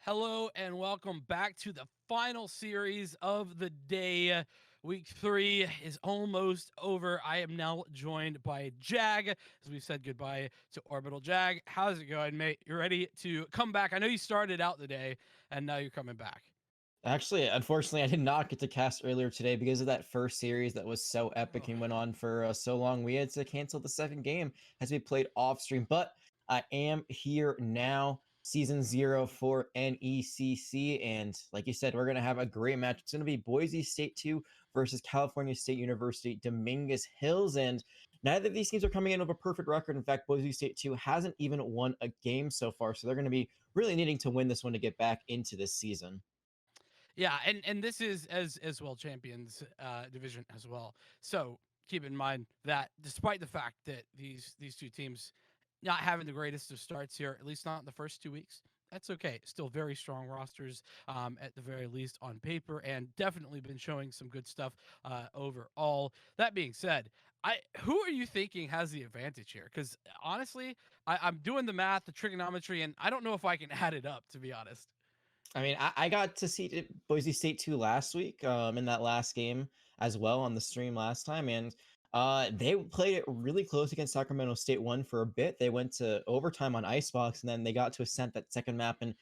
Hello and welcome back to the final series of the day. Week 3 is almost over. I am now joined by Jag, as we said goodbye to Orbital. Jag, how's it going, mate? You ready to come back? I know you started out the day, and now you're coming back. Actually, unfortunately, I did not get to cast earlier today because of that first series that was so epic Oh, and went on for so long. We had to cancel the second game as we played off stream, but I am here now, season 0 for NECC. And like you said, we're going to have a great match. It's going to be Boise State 2 versus California State University Dominguez Hills. And neither of these teams are coming in with a perfect record. In fact, Boise State 2 hasn't even won a game so far. So they're going to be really needing to win this one to get back into this season. yeah, and this is as well champions division as well. So keep in mind that despite the fact that these two teams not having the greatest of starts here, at least not in the first 2 weeks. That's okay. Still very strong rosters, at the very least on paper, and definitely been showing some good stuff overall. That being said, who are you thinking has the advantage here? Because honestly, I'm doing the math, the trigonometry, and I don't know if I can add it up. To be honest. I mean, I got to see Boise State 2 last week, in that last game as well on the stream last time, and they played it really close against Sacramento State 1 for a bit. They went to overtime on Icebox, and then they got to Ascent that second map, and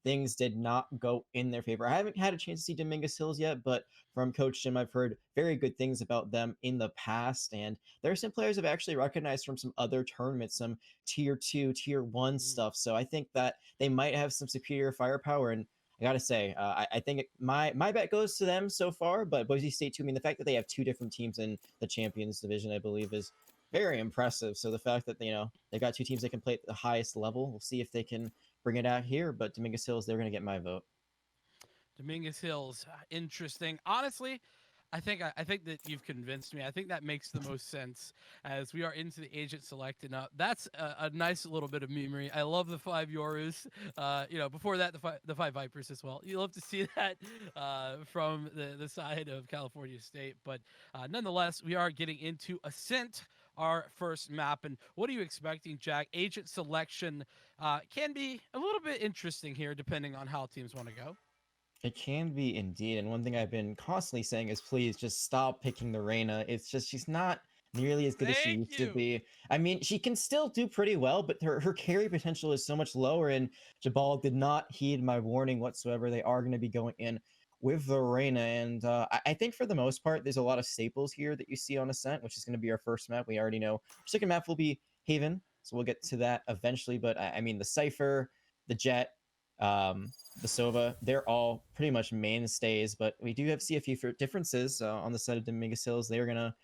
things did not go in their favor. I haven't had a chance to see Dominguez Hills yet, but from Coach Jim, I've heard very good things about them in the past, and there are some players I've actually recognized from some other tournaments, some tier 2, tier 1 Mm. stuff, so I think that they might have some superior firepower, and I gotta say, I think my bet goes to them so far. But Boise State too. I mean, the fact that they have two different teams in the Champions Division, I believe, is very impressive. So the fact that they've got two teams that can play at the highest level, we'll see if they can bring it out here. But Dominguez Hills, they're gonna get my vote. Dominguez Hills, interesting. Honestly, I think that you've convinced me. I think that makes the most sense as we are into the agent select, and that's a nice little bit of memory. I love the 5 Yorus. Before that, the five Vipers as well. You love to see that from the side of California State, but nonetheless, we are getting into Ascent, our first map. And what are you expecting, Jack? Agent selection can be a little bit interesting here, depending on how teams want to go. It can be indeed. And one thing I've been constantly saying is please just stop picking the Reina. It's just she's not nearly as good as she Thank used to you. be. I mean, she can still do pretty well, but her carry potential is so much lower. And Jabal did not heed my warning whatsoever. They are going to be going in with the Reina. And I think for the most part, there's a lot of staples here that you see on Ascent, which is going to be our first map. We already know our second map will be Haven. So we'll get to that eventually. But I mean, the Cypher, the Jet, the Sova, they're all pretty much mainstays, but we do see a few differences on the side of Dominguez Hills. They're going to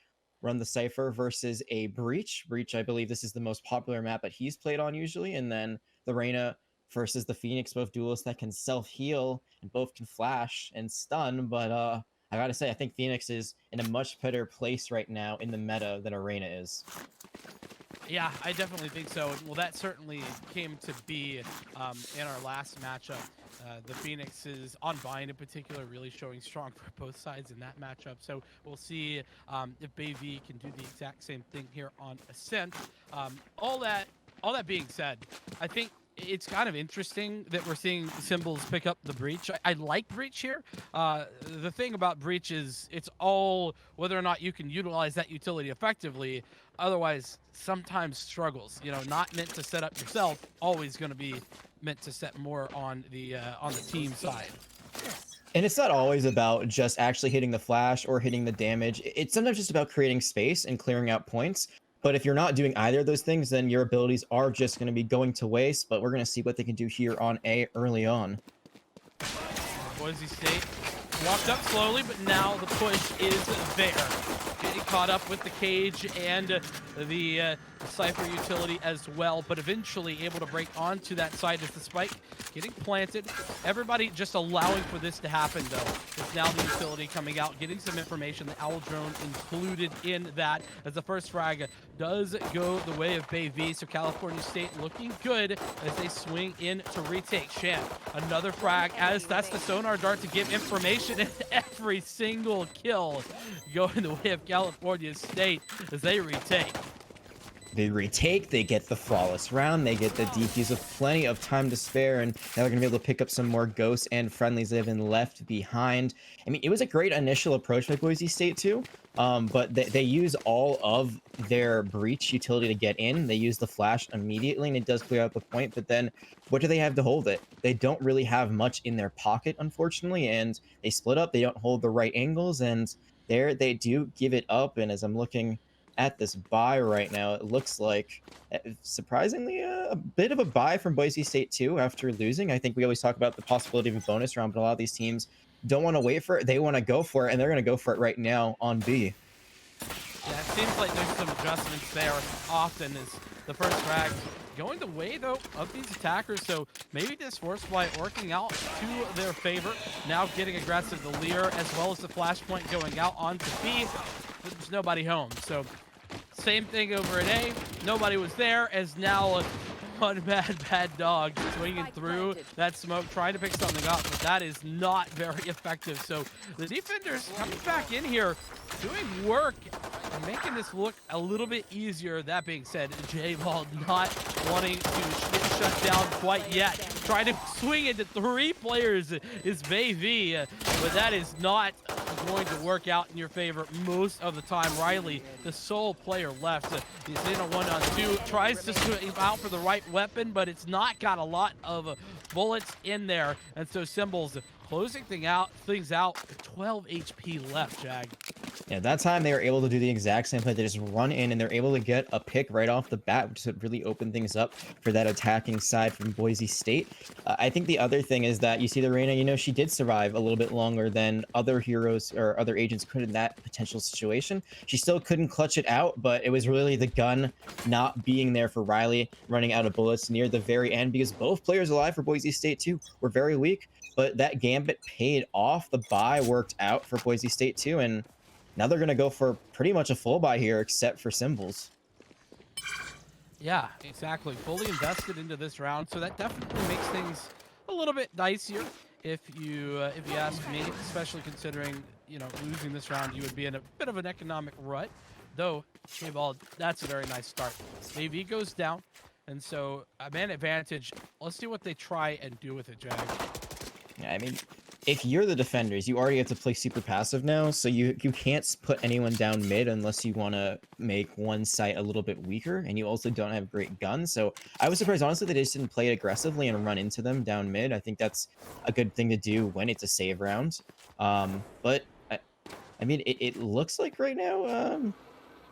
run the Cypher versus a Breach. Breach, I believe this is the most popular map that he's played on usually, and then the Reyna versus the Phoenix, both duelists that can self-heal and both can flash and stun, but I gotta say, I think Phoenix is in a much better place right now in the meta than Arena is. Yeah, I definitely think so. Well, that certainly came to be in our last matchup. The Phoenixes on Vine in particular really showing strong for both sides in that matchup. So we'll see if Bayv can do the exact same thing here on Ascent. All that being said, I think it's kind of interesting that we're seeing symbols pick up the Breach. I like Breach here. The thing about Breach is it's all whether or not you can utilize that utility effectively. Otherwise, sometimes struggles. Not meant to set up yourself. Always going to be meant to set more on the team side. And it's not always about just actually hitting the flash or hitting the damage. It's sometimes just about creating space and clearing out points. But if you're not doing either of those things, then your abilities are just going to be going to waste. But we're going to see what they can do here on A early on. Boise State walked up slowly, but now the push is there. Getting caught up with the cage and the Cypher utility as well, but eventually able to break onto that side as the spike getting planted. Everybody just allowing for this to happen, though. It's now the utility coming out, getting some information. The Owl Drone included in that as the first frag does go the way of Bayv. So California State looking good as they swing in to retake. Shan, another frag as that's the sonar dart to give information, and every single kill going the way of California State as they retake. They retake, they get the flawless round, they get the defuse with plenty of time to spare, and now they're going to be able to pick up some more ghosts and friendlies that have been left behind. I mean, it was a great initial approach by Boise State too, but they use all of their breach utility to get in. They use the flash immediately, and it does clear out the point, but then what do they have to hold it? They don't really have much in their pocket, unfortunately, and they split up, they don't hold the right angles, and there they do give it up. And as I'm looking at this buy right now, it looks like surprisingly a bit of a buy from Boise State too after losing. I think we always talk about the possibility of a bonus round, but a lot of these teams don't want to wait for it. They want to go for it, and they're going to go for it right now on B. Yeah, it seems like there's some adjustments there often as the first frag going the way, though, of these attackers. So maybe this force flight working out to their favor. Now getting aggressive, the Lear, as well as the flashpoint going out onto B. There's nobody home. So same thing over at A. Nobody was there, as now one bad dog swinging through that smoke, trying to pick something up, but that is not very effective. So the defenders coming back in here, doing work and making this look a little bit easier. That being said, J-Ball not wanting to get shut down quite yet. Trying to swing into 3 players is Baby, but that is not going to work out in your favor most of the time. Riley, the sole player left. He's in a 1-on-2, tries to swing out for the right weapon, but it's not got a lot of bullets in there. And so Symbols closing things out, 12 HP left, Jag. Yeah, that time they were able to do the exact same play. They just run in and they're able to get a pick right off the bat, which really opened things up for that attacking side from Boise State. I think the other thing is that you see the Reyna, you know, she did survive a little bit longer than other heroes or other agents could in that potential situation. She still couldn't clutch it out, but it was really the gun not being there for Riley, running out of bullets near the very end, because both players alive for Boise State too were very weak. But that gambit paid off. The buy worked out for Boise State too, and now they're going to go for pretty much a full buy here, except for Symbols. Yeah, exactly. Fully invested into this round, so that definitely makes things a little bit dicier if you ask me, especially considering, you know, losing this round, you would be in a bit of an economic rut. Though, J-Ball, that's a very nice start. AV goes down, and so a man advantage. Let's see what they try and do with it, Jag. Yeah, I mean, if you're the defenders, you already have to play super passive now, so you can't put anyone down mid unless you want to make one site a little bit weaker, and you also don't have great guns. So I was surprised, honestly, that they just didn't play it aggressively and run into them down mid. I think that's a good thing to do when it's a save round. But I mean, it looks like right now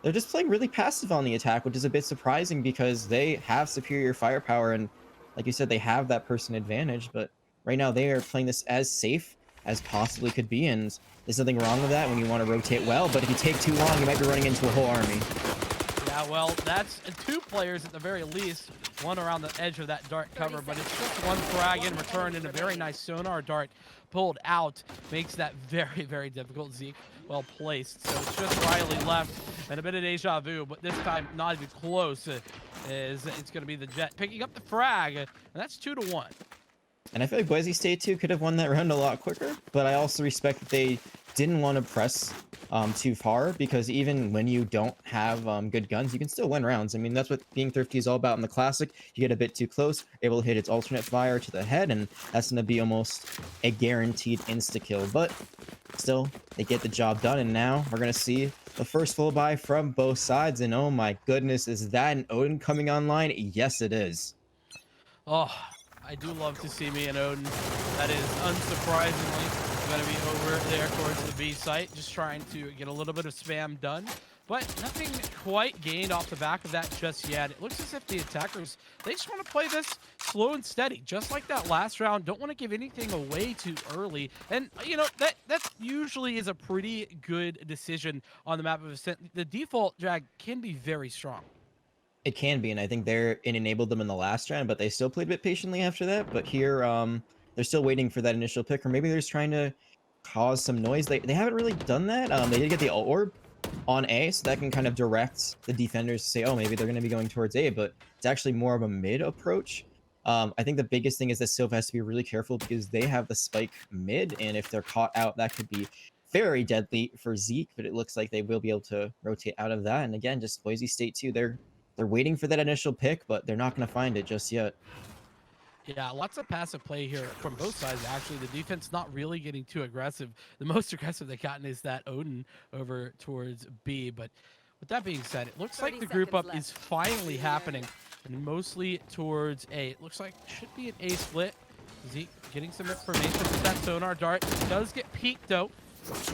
they're just playing really passive on the attack, which is a bit surprising because they have superior firepower, and like you said, they have that person advantage, but right now, they are playing this as safe as possibly could be, and there's nothing wrong with that when you want to rotate well, but if you take too long, you might be running into a whole army. Yeah, well, that's 2 players at the very least, one around the edge of that dart cover, but it's just one frag in return, and a very nice sonar dart pulled out. Makes that very, very difficult. Zeke well placed, so it's just Riley left, and a bit of deja vu, but this time not even close. It's going to be the Jet picking up the frag, and that's 2-1. And I feel like Boise State, too, could have won that round a lot quicker, but I also respect that they didn't want to press too far, because even when you don't have good guns, you can still win rounds. I mean, that's what being thrifty is all about in the Classic. You get a bit too close, able to hit its alternate fire to the head, and that's going to be almost a guaranteed insta-kill. But still, they get the job done, and now we're going to see the first full buy from both sides, and oh my goodness, is that an Odin coming online? Yes, it is. Oh, I do love to see me an Odin. That is unsurprisingly going to be over there towards the B site, just trying to get a little bit of spam done. But nothing quite gained off the back of that just yet. It looks as if the attackers, they just want to play this slow and steady, just like that last round. Don't want to give anything away too early. And, you know, that usually is a pretty good decision on the map of Ascent. The default drag can be very strong. It can be, and I think it enabled them in the last round, but they still played a bit patiently after that. But here, they're still waiting for that initial pick, or maybe they're just trying to cause some noise. They haven't really done that. They did get the orb on A, so that can kind of direct the defenders to say, oh, maybe they're going to be going towards A, but it's actually more of a mid approach. I think the biggest thing is that Silva has to be really careful because they have the spike mid, and if they're caught out, that could be very deadly for Zeke, but it looks like they will be able to rotate out of that. And again, just Boise State too, they're they're waiting for that initial pick, but they're not going to find it just yet. Yeah, lots of passive play here from both sides. Actually, the defense not really getting too aggressive. The most aggressive they've gotten is that Odin over towards B. But with that being said, it looks like the group up is finally happening, and mostly towards A. It looks like it should be an A split. Zeke getting some information with that sonar dart. Does get peeked though.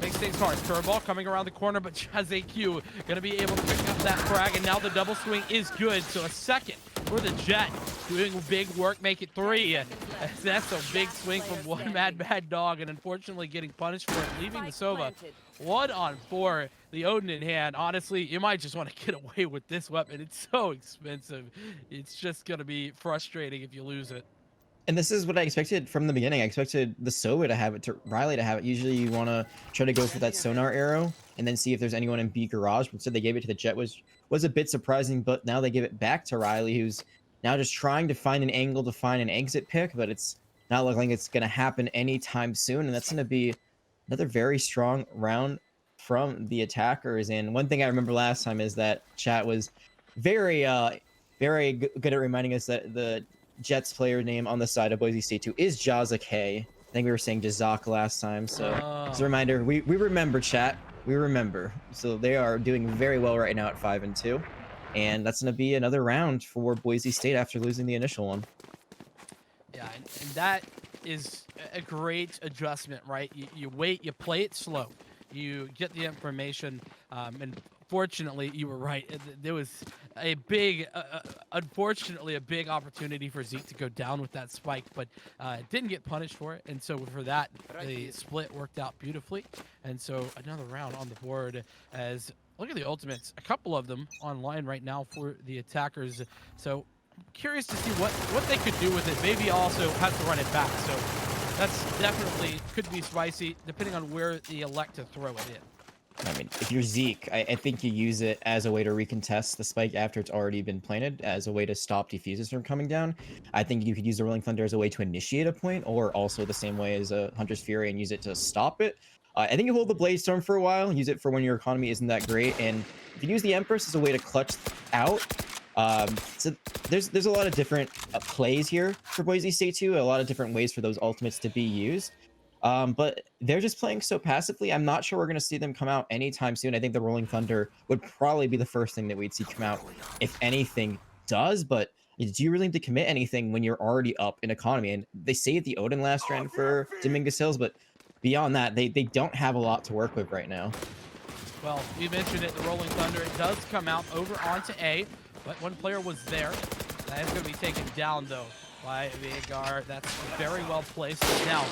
Makes things hard. Curveball coming around the corner, but has AQ gonna be able to pick up that frag, and now the double swing is good. So a second for the Jet, doing big work, make it 3. That's a big swing from one mad dog, and unfortunately getting punished for it, leaving the Sova 1-on-4. The Odin in hand. Honestly, you might just want to get away with this weapon. It's so expensive. It's just gonna be frustrating if you lose it. And this is what I expected from the beginning. I expected the Sova to have it, to Riley to have it. Usually you want to try to go for that sonar arrow and then see if there's anyone in B garage. But instead they gave it to the Jet, was a bit surprising. But now they give it back to Riley, who's now just trying to find an angle to find an exit pick. But it's not looking like it's going to happen anytime soon. And that's going to be another very strong round from the attackers. And one thing I remember last time is that chat was very good at reminding us that the Jets player name on the side of Boise State 2 is Jaza K. I think we were saying Jazak last time. So as a reminder, we remember, chat. We remember. So they are doing very well right now at 5-2. And that's going to be another round for Boise State after losing the initial one. Yeah, and that is a great adjustment, right? You wait, you play it slow. You get the information, and fortunately, you were right. There was a big, unfortunately, a big opportunity for Zeke to go down with that spike, but didn't get punished for it. And so for that, the split worked out beautifully. And so another round on the board as, look at the ultimates, a couple of them online right now for the attackers. So I'm curious to see what they could do with it. Maybe also have to run it back. So that's definitely could be spicy, depending on where they elect to throw it in. I mean, if you're Zeke, I think you use it as a way to recontest the spike after it's already been planted, as a way to stop defusers from coming down. I think you could use the Rolling Thunder as a way to initiate a point, or also the same way as a Hunter's Fury and use it to stop it. I think you hold the Blade Storm for a while, use it for when your economy isn't that great, and you can use the Empress as a way to clutch out. So there's a lot of different plays here for Boise State 2, a lot of different ways for those ultimates to be used. But they're just playing so passively. I'm not sure we're going to see them come out anytime soon. I think the Rolling Thunder would probably be the first thing that we'd see come out if anything does. But do you really need to commit anything when you're already up in economy? And they saved the Odin last round for Dominguez Hills, but beyond that, they don't have a lot to work with right now. Well, you mentioned it, the Rolling Thunder. It does come out over onto A, but one player was there. That is going to be taken down, though, by Veigar. That's very well placed. Now,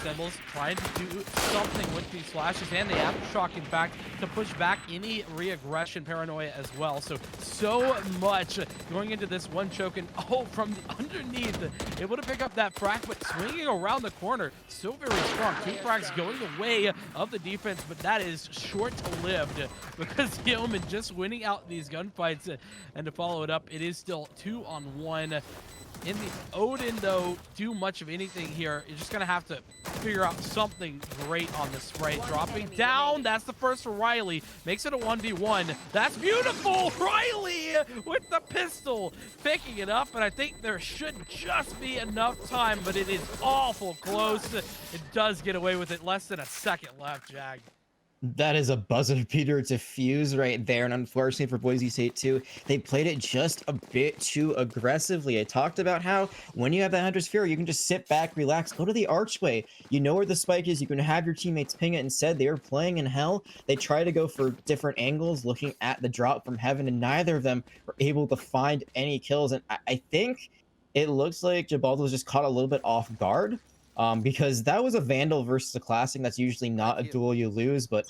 Symbols trying to do something with these flashes and the Aftershock, in fact, to push back any re-aggression paranoia as well. So much going into this one choke, and from underneath, able to pick up that frag, but swinging around the corner, so very strong. 2 frags going the way of the defense, but that is short-lived because Yeoman just winning out these gunfights, and to follow it up, it is still 2-on-1. In the Odin, though, do much of anything here. You're just going to have to figure out something great on the spray. Dropping down. That's the first for Riley. Makes it a 1v1. That's beautiful. Riley with the pistol. Picking it up, and I think there should just be enough time, but it is awful close. It does get away with it. Less than a second left, Jag. That is a buzzer beater to fuse right there, and unfortunately for Boise State 2, they played it just a bit too aggressively. I talked about how when you have that Hunter's Fury, you can just sit back, relax, go to the archway. You know where the spike is, you can have your teammates ping it. Instead, they were playing in hell. They try to go for different angles, looking at the drop from heaven, and neither of them were able to find any kills. And I think it looks like Gibaldo was just caught a little bit off guard. Because that was a Vandal versus a Classic. That's usually not a duel you lose, but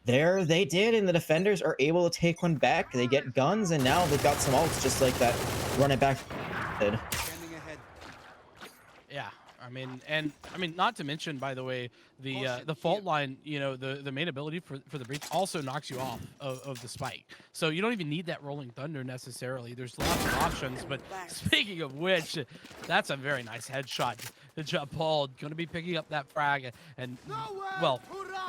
there they did, and the defenders are able to take one back. They get guns, and now they've got some ults just like that. Run it back. Yeah, I mean, not to mention, by the way, the fault line. You know, the main ability for the breach also knocks you off of the spike, so you don't even need that rolling thunder necessarily. There's lots of options. But speaking of which, that's a very nice headshot. Jabald going to be picking up that frag and well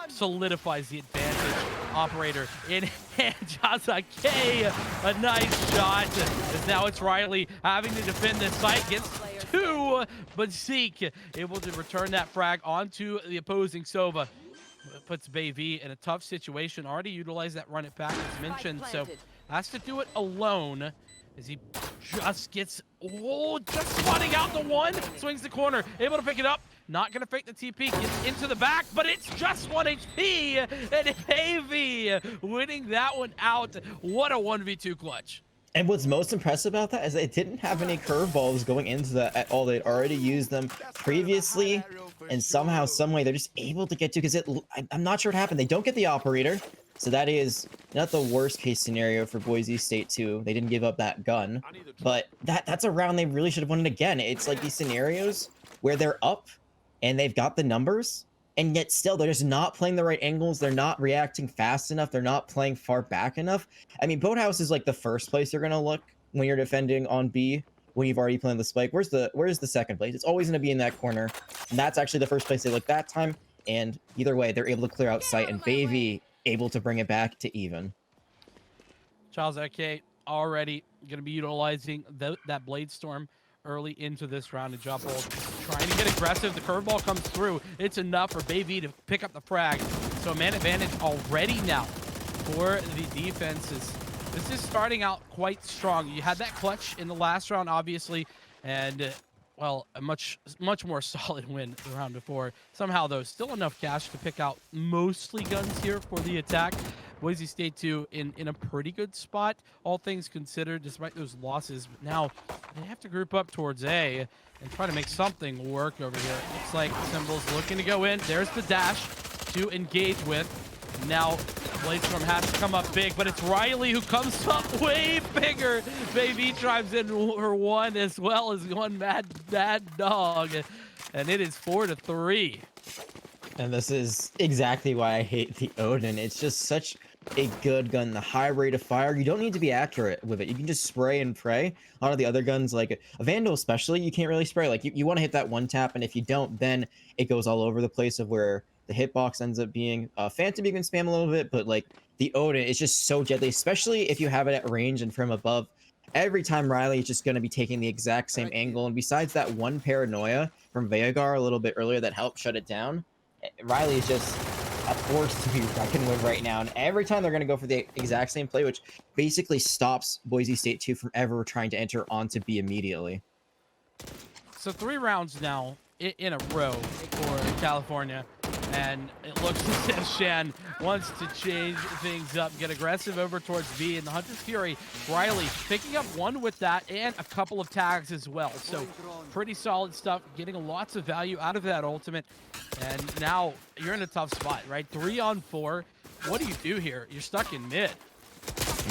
solidifies the advantage. Operator in hand. Jazake, a nice shot. As now it's Riley having to defend this site. Gets two, but Zeke able to return that frag onto the opposing Sova. Puts Bayv in a tough situation. Already utilized that run it back as mentioned, so has to do it alone as he just gets, just spotting out the one, swings the corner, able to pick it up, not gonna fake the TP, gets into the back, but it's just 1 HP, and Heavy winning that one out. What a 1v2 clutch. And what's most impressive about that is they didn't have any curveballs going into that at all. They'd already used them previously, and somehow, some way, they're just able to get to, because I'm not sure what happened. They don't get the operator, so that is not the worst case scenario for Boise State 2. They didn't give up that gun, but that's a round they really should have won it again. It's like these scenarios where they're up and they've got the numbers, and yet still they're just not playing the right angles. They're not reacting fast enough. They're not playing far back enough. I mean, Boathouse is like the first place you're gonna look when you're defending on B, when you've already planted the spike. Where's the second place? It's always gonna be in that corner, and that's actually the first place they look that time. And either way, they're able to clear out sight, and Bayv able to bring it back to even. Charles AK already going to be utilizing that Blade Storm early into this round, and Jabald trying to get aggressive. The curveball comes through. It's enough for Bayv to pick up the frag. So man advantage already now for the defenses. This is starting out quite strong. You had that clutch in the last round, obviously, and well, a much more solid win the round before. Somehow, though, still enough cash to pick out mostly guns here for the attack. Boise State 2 in a pretty good spot, all things considered, despite those losses. But now they have to group up towards A and try to make something work over here. Looks like Symbol's looking to go in. There's the dash to engage with. Now, Blade Storm has to come up big, but it's Riley who comes up way bigger. Bayv drives in for one as well as one mad dog. And it is 4-3. And this is exactly why I hate the Odin. It's just such a good gun. The high rate of fire, you don't need to be accurate with it. You can just spray and pray. A lot of the other guns, like a Vandal especially, you can't really spray. Like you want to hit that one tap, and if you don't, then it goes all over the place of where the hitbox ends up being. Phantom you can spam a little bit, but like the Odin is just so deadly, especially if you have it at range and from above. Every time Riley is just going to be taking the exact same angle, and besides that one paranoia from Veigar a little bit earlier that helped shut it down, Riley is just a force to be reckoned with right now. And every time they're going to go for the exact same play, which basically stops Boise State 2 from ever trying to enter onto B immediately. So 3 rounds now in a row for California. And it looks as if Shan wants to change things up, get aggressive over towards B. And the Hunter's Fury, Riley picking up one with that and a couple of tags as well. So pretty solid stuff, getting lots of value out of that ultimate. And now you're in a tough spot, right? 3 on 4. What do you do here? You're stuck in mid.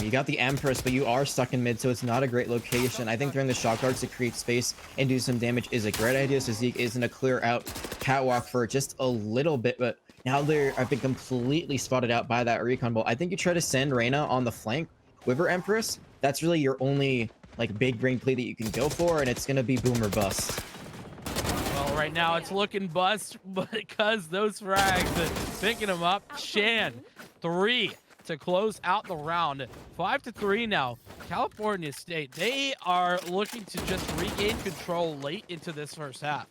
You got the Empress, but you are stuck in mid, so it's not a great location. I think throwing the shock darts to create space and do some damage is a great idea. So Zeke is going to clear out Catwalk for just a little bit, but now I've been completely spotted out by that recon bolt. I think you try to send Reyna on the flank with her Empress. That's really your only like big brain play that you can go for, and it's going to be boom or bust. Well, right now it's looking bust, but because those frags picking them up. Shan, 3 to close out the round. 5-3 now. California State, they are looking to just regain control late into this first half.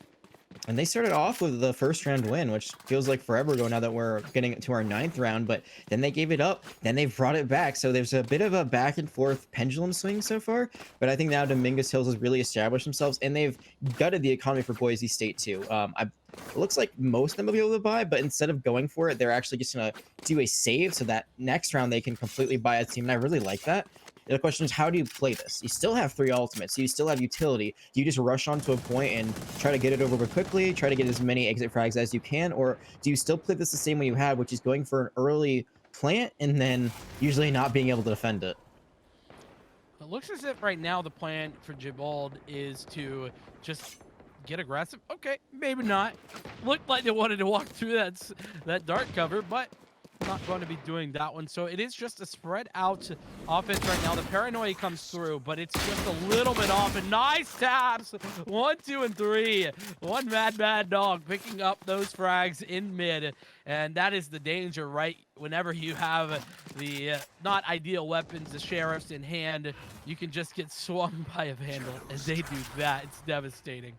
And they started off with the first round win, which feels like forever ago now that we're getting to our 9th round, but then they gave it up, then they've brought it back. So there's a bit of a back and forth pendulum swing so far, but I think now Dominguez Hills has really established themselves, and they've gutted the economy for Boise State too. It looks like most of them will be able to buy, but instead of going for it, they're actually just going to do a save so that next round they can completely buy a team, and I really like that. The question is, how do you play this? You still have 3 ultimates, so you still have utility. Do you just rush onto a point and try to get it over quickly, try to get as many exit frags as you can, or do you still play this the same way you had, which is going for an early plant and then usually not being able to defend it? It looks as if right now the plan for Jabald is to just get aggressive? Okay, maybe not. Looked like they wanted to walk through that dark cover, but not going to be doing that one. So it is just a spread out offense right now. The paranoia comes through, but it's just a little bit off. And nice taps. 1, 2, and 3. One mad dog picking up those frags in mid. And that is the danger, right? Whenever you have the not ideal weapons, the sheriffs in hand, you can just get swung by a vandal. As they do that, it's devastating.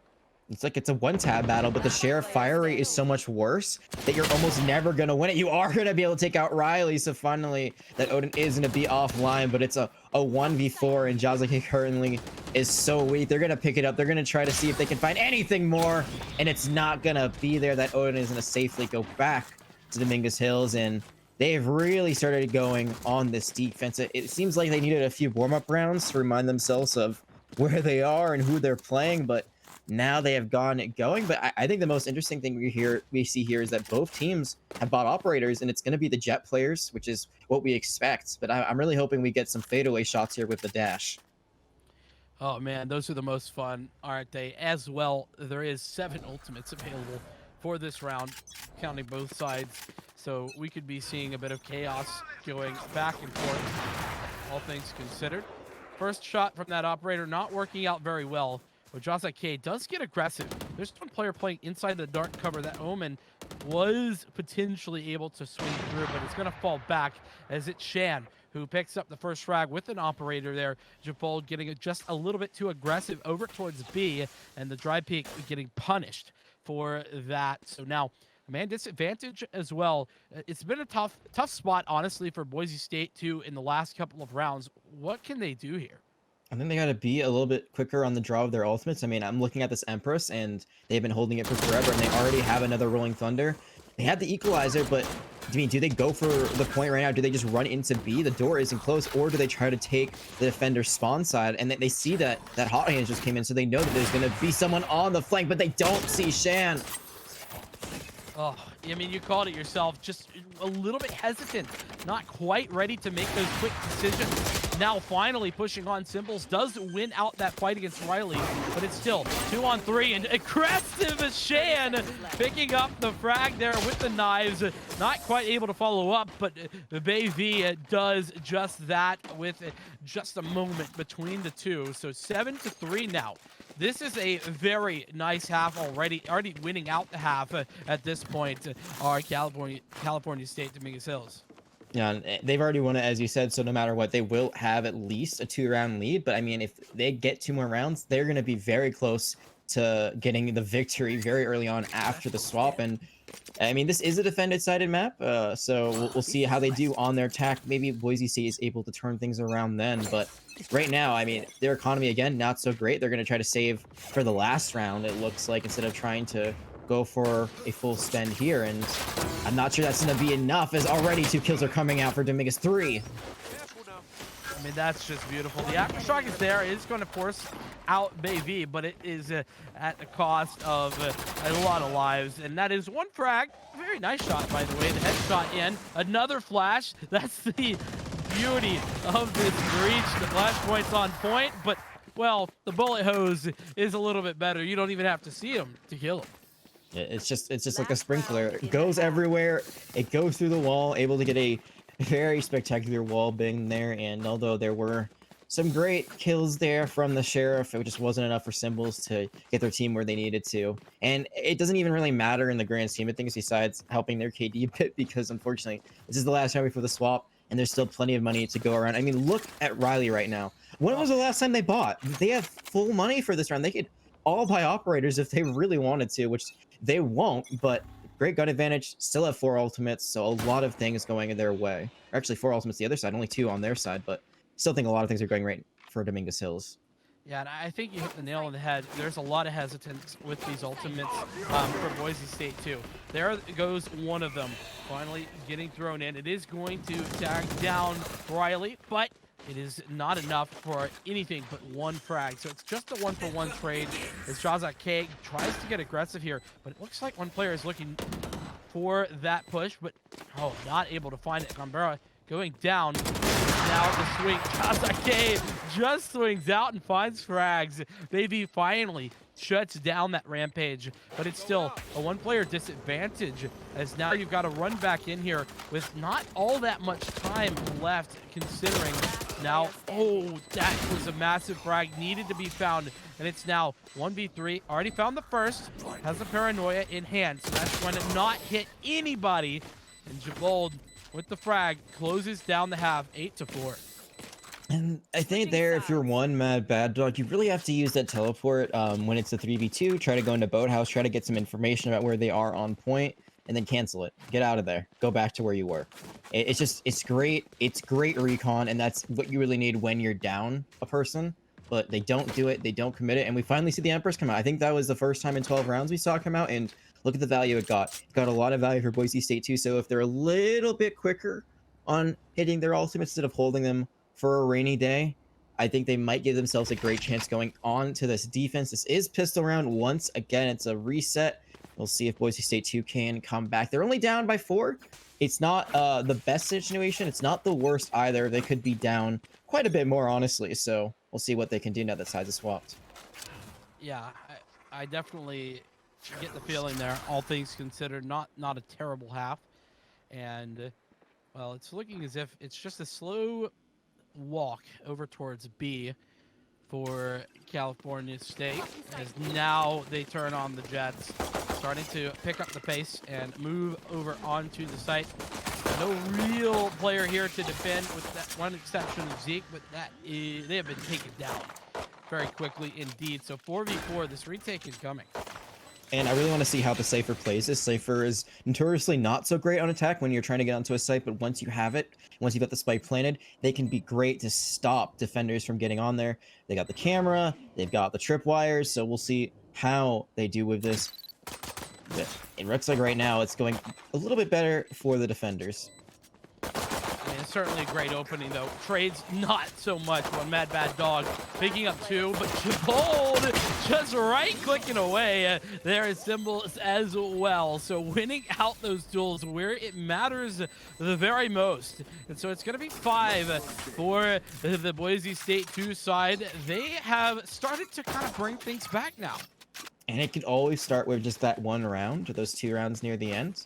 It's like it's a one-tab battle, but the sheriff fire rate is so much worse that you're almost never going to win it. You are going to be able to take out Riley, so finally that Odin is going to be offline, but it's a 1v4, and Jazake currently is so weak. They're going to pick it up. They're going to try to see if they can find anything more, and it's not going to be there. That Odin is going to safely go back to Dominguez Hills, and they've really started going on this defense. It seems like they needed a few warm-up rounds to remind themselves of where they are and who they're playing, but now they have gotten it going. But I think the most interesting thing we see here is that both teams have bought operators, and it's going to be the jet players, which is what we expect. But I'm really hoping we get some fadeaway shots here with the dash. Oh man, those are the most fun, aren't they? As well, there is 7 ultimates available for this round, counting both sides. So we could be seeing a bit of chaos going back and forth, all things considered. First shot from that operator not working out very well. But Jazake does get aggressive. There's one player playing inside the dark cover. That Omen was potentially able to swing through, but it's going to fall back as it's Shan who picks up the first frag with an operator there. Jabold getting just a little bit too aggressive over towards B, and the dry peak getting punished for that. So now, man, disadvantage as well. It's been a tough spot, honestly, for Boise State, too, in the last couple of rounds. What can they do here? I think they got to be a little bit quicker on the draw of their ultimates. I mean, I'm looking at this Empress, and they've been holding it for forever, and they already have another Rolling Thunder. They had the Equalizer, but I mean, do they go for the point right now? Do they just run into B? The door isn't closed, or do they try to take the defender's spawn side? And they see that Hot Hands just came in, so they know that there's going to be someone on the flank, but they don't see Shan. Oh, I mean, you called it yourself. Just a little bit hesitant, not quite ready to make those quick decisions. Now finally pushing on Symbols, does win out that fight against Riley, but it's still 2-on-3, and aggressive Shan picking up the frag there with the knives. Not quite able to follow up, but the Bay does just that with just a moment between the two. So 7-3 now. This is a very nice half already winning out the half at this point. Our California State Dominguez Hills. Yeah, and they've already won it, as you said, so no matter what, they will have at least a 2-round lead. But I mean, if they get 2 more rounds, they're going to be very close to getting the victory very early on after the swap. And I mean, this is a defended-sided map, so we'll see how they do on their attack. Maybe Boise State is able to turn things around then, but right now, I mean, their economy, again, not so great. They're going to try to save for the last round, it looks like, instead of trying to go for a full spend here, and I'm not sure that's going to be enough, as already 2 kills are coming out for Dominguez 3. I mean, that's just beautiful. The Aftershock is there. It is going to force out Bay, but it is at the cost of a lot of lives. And that is 1 frag. Very nice shot, by the way. The headshot in. Another flash. That's the beauty of this breach. The flash point's on point, but, well, the bullet hose is a little bit better. You don't even have to see him to kill him. It's just like a sprinkler. It goes everywhere. It goes through the wall, able to get a very spectacular wall bang there. And although there were some great kills there from the sheriff, it just wasn't enough for Symbols to get their team where they needed to. And it doesn't even really matter in the grand scheme of things, besides helping their KD a bit, because unfortunately this is the last time before the swap, and there's still plenty of money to go around. I mean, look at Riley right now. When was the last time they bought? They have full money for this round. They could all buy operators if they really wanted to, which they won't, but great gun advantage, still have 4 ultimates, so a lot of things going in their way. Or actually 4 ultimates the other side, only 2 on their side, but still think a lot of things are going right for Dominguez Hills. Yeah, and I think you hit the nail on the head. There's a lot of hesitance with these ultimates for Boise State, too. There goes one of them, finally getting thrown in. It is going to tag down Riley, but it is not enough for anything but 1 frag. So it's just a 1-for-1 trade as Jazake tries to get aggressive here, but it looks like one player is looking for that push, but not able to find it. Gambera going down. Now the swing. Kazake just swings out and finds frags. Baby finally shuts down that rampage, but it's still a one-player disadvantage, as now you've got to run back in here with not all that much time left, considering now, oh, that was a massive frag, needed to be found, and it's now 1v3, already found the first, has the paranoia in hand, so that's going to not hit anybody, and Jabold with the frag closes down the half 8-4. And I think there, if you're one mad bad dog, you really have to use that teleport when it's a 3v2. Try to go into boathouse, try to get some information about where they are on point, and then cancel it. Get out of there. Go back to where you were. It's great. It's great recon, and that's what you really need when you're down a person. But they don't do it. They don't commit it, and we finally see the Empress come out. I think that was the first time in 12 rounds we saw it come out, and look at the value it got. It got a lot of value for Boise State too. So if they're a little bit quicker on hitting their ultimates instead of holding them for a rainy day, I think they might give themselves a great chance going on to this defense. This is pistol round once again. It's a reset. We'll see if Boise State 2 can come back. They're only down by 4. It's not the best situation. It's not the worst either. They could be down quite a bit more, honestly. So we'll see what they can do now that sides are swapped. Yeah, I definitely get the feeling there, all things considered, not a terrible half. And, well, it's looking as if it's just a slow walk over towards B for California State, as now they turn on the Jets, starting to pick up the pace and move over onto the site. No real player here to defend, with that one exception of Zeke, but they have been taken down very quickly indeed. So 4v4, this retake is coming. And I really want to see how the Cypher plays this. Cypher is notoriously not so great on attack when you're trying to get onto a site, but once you have it, once you've got the spike planted, they can be great to stop defenders from getting on there. They got the camera, they've got the tripwires, so we'll see how they do with this. But it looks like right now it's going a little bit better for the defenders. And certainly a great opening, though. Trades not so much. One Mad Bad Dog picking up 2, but Jabold just right-clicking away. There is symbols as well. So winning out those duels where it matters the very most. And so it's going to be 5 for the Boise State 2 side. They have started to kind of bring things back now. And it could always start with just that one round, or those 2 rounds near the end.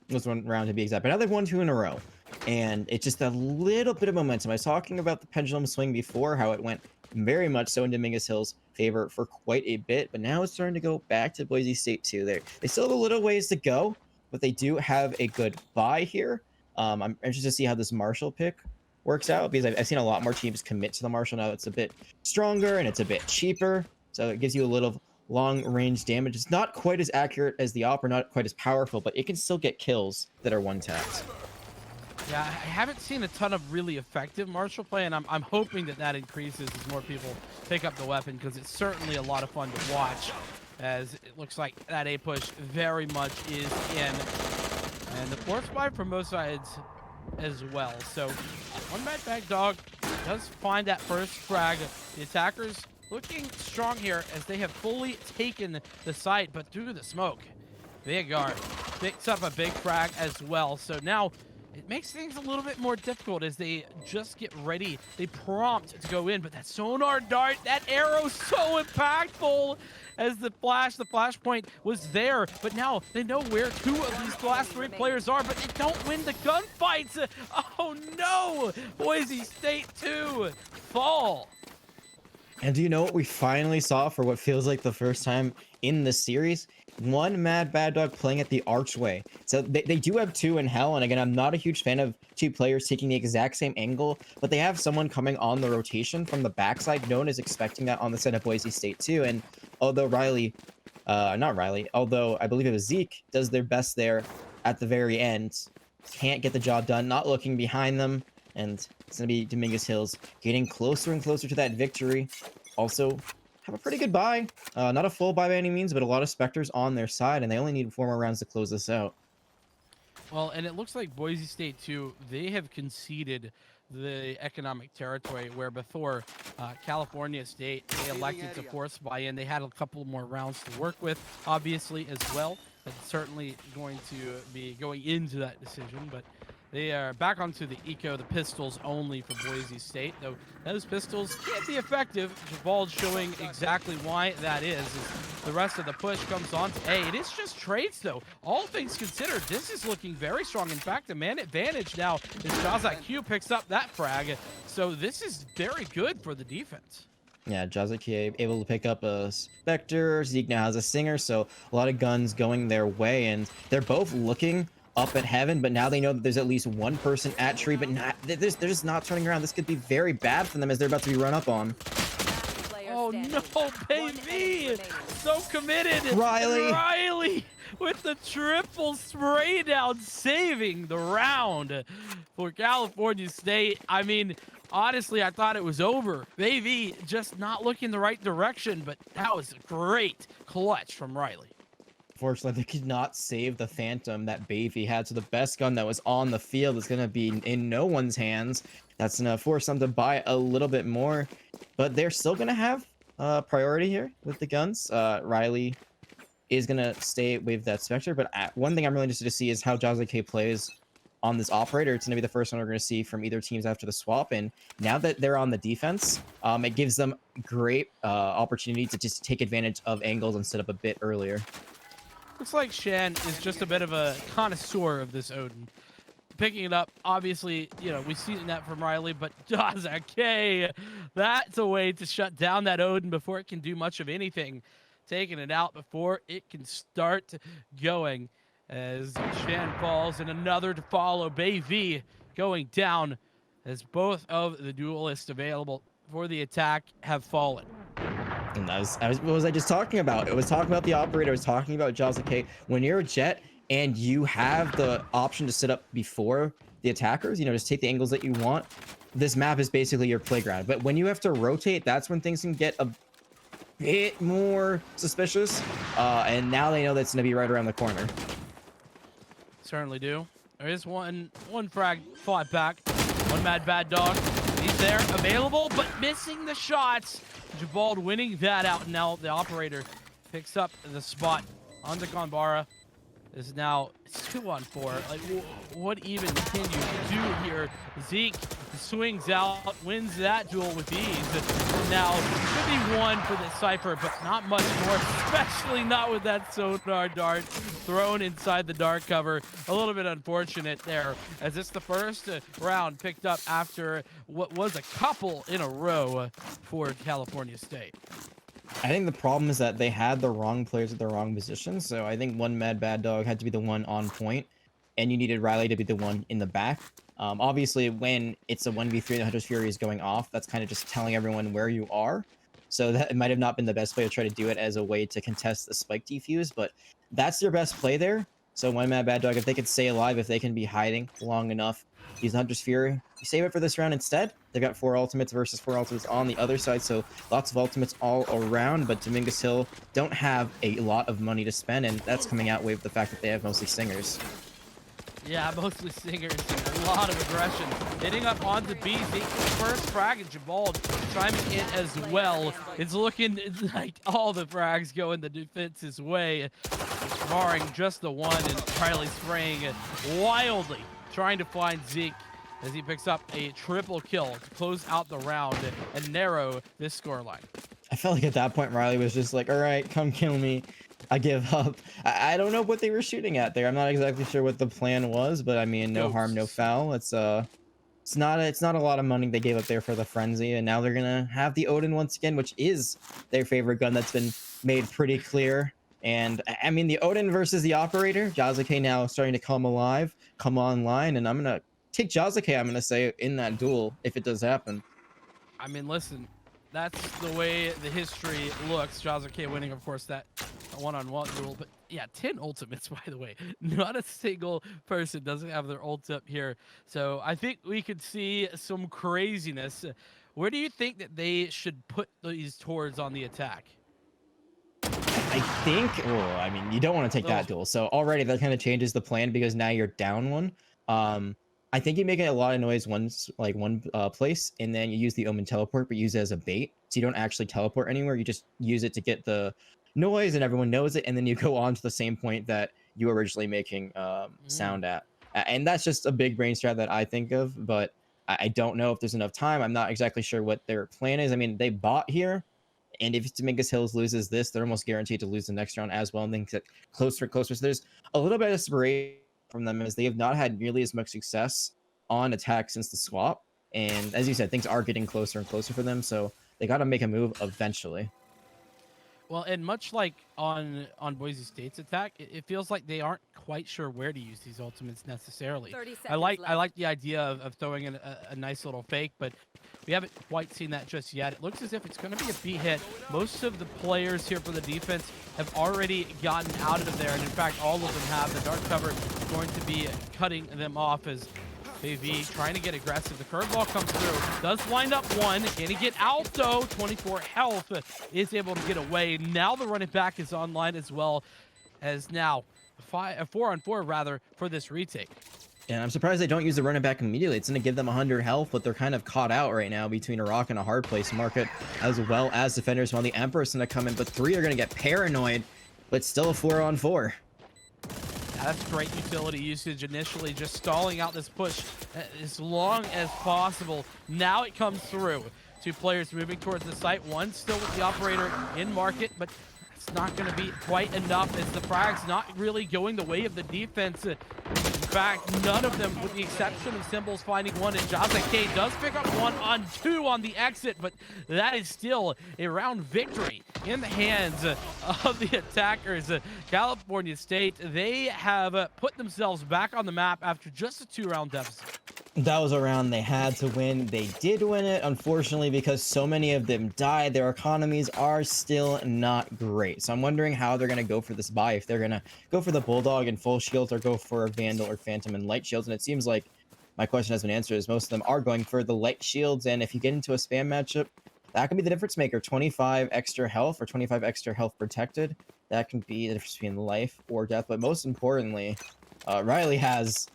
It was 1 round to be exact, but now they've won 2 in a row. And it's just a little bit of momentum. I was talking about the pendulum swing before, how it went very much so in Dominguez Hill's favor for quite a bit, but now it's starting to go back to Boise State 2. They still have a little ways to go, but they do have a good buy here. I'm interested to see how this Marshall pick works out, because I've seen a lot more teams commit to the Marshall now. It's a bit stronger and it's a bit cheaper, so it gives you a little long-range damage. It's not quite as accurate as the Op, or not quite as powerful, but it can still get kills that are one-tapped. Yeah, I haven't seen a ton of really effective Marshall play, and I'm hoping that increases as more people pick up the weapon, because it's certainly a lot of fun to watch, as it looks like that A push very much is in. And the force buy from both sides as well. So One Mad Bad Dog does find that first frag. The attackers looking strong here, as they have fully taken the site, but through the smoke, Vigard picks up a big frag as well. So now it makes things a little bit more difficult as they just get ready. They prompt to go in, but that sonar dart, that arrow, so impactful, as the flashpoint was there, but now they know where 2 of these last 3 players are, but they don't win the gunfights. Oh no! Boise State 2 fall. And do you know what we finally saw for what feels like the first time in the series? One Mad Bad Dog playing at the archway. So they do have 2 in hell, and again, I'm not a huge fan of 2 players taking the exact same angle, but they have someone coming on the rotation from the backside. No one is expecting that on the side of Boise State too. And although although I believe it was Zeke, does their best there at the very end, can't get the job done, not looking behind them, and it's going to be Dominguez Hills getting closer and closer to that victory. Also, have a pretty good buy. Not a full buy by any means, but a lot of Spectres on their side, and they only need 4 more rounds to close this out. Well, and it looks like Boise State, too, they have conceded the economic territory, where before California State, they elected to force buy-in. They had a couple more rounds to work with, obviously, as well. That's certainly going to be going into that decision, but They are back onto the eco, the pistols only for Boise State, though those pistols can be effective. Jabald showing exactly why that is. As the rest of the push comes on to A. It is just trades, though. All things considered, this is looking very strong. In fact, the man advantage now is Jazak Q picks up that frag. So this is very good for the defense. Yeah, Jazaki able to pick up a Spectre. Zeke now has a Singer, so a lot of guns going their way, and they're both looking up at heaven, but now they know that there's at least one person at tree, but they're just not turning around. This could be very bad for them as they're about to be run up on. Oh no, baby! So committed! Riley with the triple spray down, saving the round for California State. I mean, honestly, I thought it was over. Baby just not looking the right direction, but that was a great clutch from Riley. Fortunately, they could not save the Phantom that Bavey had, so the best gun that was on the field is going to be in no one's hands. That's going to force them to buy a little bit more, but they're still going to have priority here with the guns. Riley is going to stay with that Spectre, but one thing I'm really interested to see is how Jazake plays on this operator. It's going to be the first one we're going to see from either teams after the swap, and now that they're on the defense, it gives them great opportunity to just take advantage of angles and set up a bit earlier. Looks like Shan is just a bit of a connoisseur of this Odin. Picking it up, obviously, you know, we've seen that from Riley, but Jazake, that's a way to shut down that Odin before it can do much of anything. Taking it out before it can start going as Shan falls and another to follow. Bay V going down as both of the duelists available for the attack have fallen. And what was I just talking about? I was talking about the operator. I was talking about Jazake. When you're a Jet and you have the option to sit up before the attackers, you know, just take the angles that you want, this map is basically your playground. But when you have to rotate, that's when things can get a bit more suspicious. And now they know that's going to be right around the corner. Certainly do. There is one frag fought back. One mad bad dog. He's there, available, but missing the shots. Jabald winning that out. Now the operator picks up the spot on the Ganbara. Is now 2-on-4. Like, what even can you do here? Zeke swings out, wins that duel with ease. Now, could be one for the Cypher, but not much more, especially not with that sonar dart thrown inside the dart cover. A little bit unfortunate there, as it's the first round picked up after what was a couple in a row for California State. I think the problem is that they had the wrong players at the wrong positions. So I think one Mad Bad Dog had to be the one on point, and you needed Riley to be the one in the back. Obviously, when it's a 1v3 and the Hunter's Fury is going off, that's kind of just telling everyone where you are. So that it might have not been the best play to try to do it as a way to contest the spike defuse, but that's your best play there. So one Mad Bad Dog, if they could stay alive, if they can be hiding long enough, use the Hunter's Fury. You save it for this round instead. They've got 4 ultimates versus 4 ultimates on the other side, so lots of ultimates all around, but Dominguez Hill don't have a lot of money to spend, and that's coming out with the fact that they have mostly Singers. Yeah, mostly Singers. A lot of aggression. Hitting up onto B. Zeke first frag, and Jabald chiming in as well. It's looking like all the frags go in the defense's way, barring just the one, and Riley spraying wildly, trying to find Zeke as he picks up a triple kill to close out the round and narrow this scoreline. I felt like at that point, Riley was just like, all right, come kill me. I give up. I don't know what they were shooting at there. I'm not exactly sure what the plan was, but I mean, no harm, no foul. It's not a lot of money they gave up there for the frenzy, and now they're gonna have the Odin once again, which is their favorite gun. That's been made pretty clear. And I mean, the Odin versus the operator, Jazake now starting to come alive, come online, and I'm gonna take Jazake, I'm gonna say, in that duel if it does happen. I mean, listen, that's the way the history looks. Jazake winning, of course, that one-on-one duel. But yeah, 10 ultimates, by the way. Not a single person doesn't have their ult up here. So I think we could see some craziness. Where do you think that they should put these towards on the attack? I think, I mean, you don't want to take that duel. So already that kind of changes the plan because now you're down one. I think you make a lot of noise one place, and then you use the Omen teleport, but use it as a bait. So you don't actually teleport anywhere. You just use it to get the noise, and everyone knows it, and then you go on to the same point that you were originally making sound at. And that's just a big brain strat that I think of, but I don't know if there's enough time. I'm not exactly sure what their plan is. I mean, they bought here, and if Dominguez Hills loses this, they're almost guaranteed to lose the next round as well, and then get closer and closer. So there's a little bit of separation from them as they have not had nearly as much success on attack since the swap. And as you said, things are getting closer and closer for them, so they got to make a move eventually. Well, and much like on Boise State's attack, it feels like they aren't quite sure where to use these ultimates necessarily. 30 I seconds like left. the idea of throwing in a nice little fake, but we haven't quite seen that just yet. It looks as if it's going to be a B hit. Most of the players here for the defense have already gotten out of there, and in fact, all of them have. The dark cover is going to be cutting them off as AV trying to get aggressive. The curveball comes through. Does wind up one. Can he get out though? 24 health. Is able to get away. Now the running back is online as well as now a 4-on-4 rather for this retake. And I'm surprised they don't use the running back immediately. It's going to give them 100 health, but they're kind of caught out right now between a rock and a hard place market, as well as defenders, while the Emperor's going to come in. But 3 are going to get paranoid, but still a 4-on-4. That's great utility usage initially, just stalling out this push as long as possible. Now it comes through. 2 players moving towards the site. One still with the operator in market, but it's not going to be quite enough as the frag's not really going the way of the defense. In fact, none of them, with the exception of Symbols finding one, and Jazake does pick up 1 on 2 on the exit, but that is still a round victory in the hands of the attackers. California State, they have put themselves back on the map after just a 2-round deficit. That was a round they had to win. They did win it, unfortunately, because so many of them died. Their economies are still not great. So I'm wondering how they're going to go for this buy. If they're going to go for the Bulldog and full shields, or go for a Vandal or Phantom and light shields. And it seems like my question has been answered, as most of them are going for the light shields. And if you get into a spam matchup, that can be the difference maker. 25 extra health or 25 extra health protected. That can be the difference between life or death. But most importantly, Riley has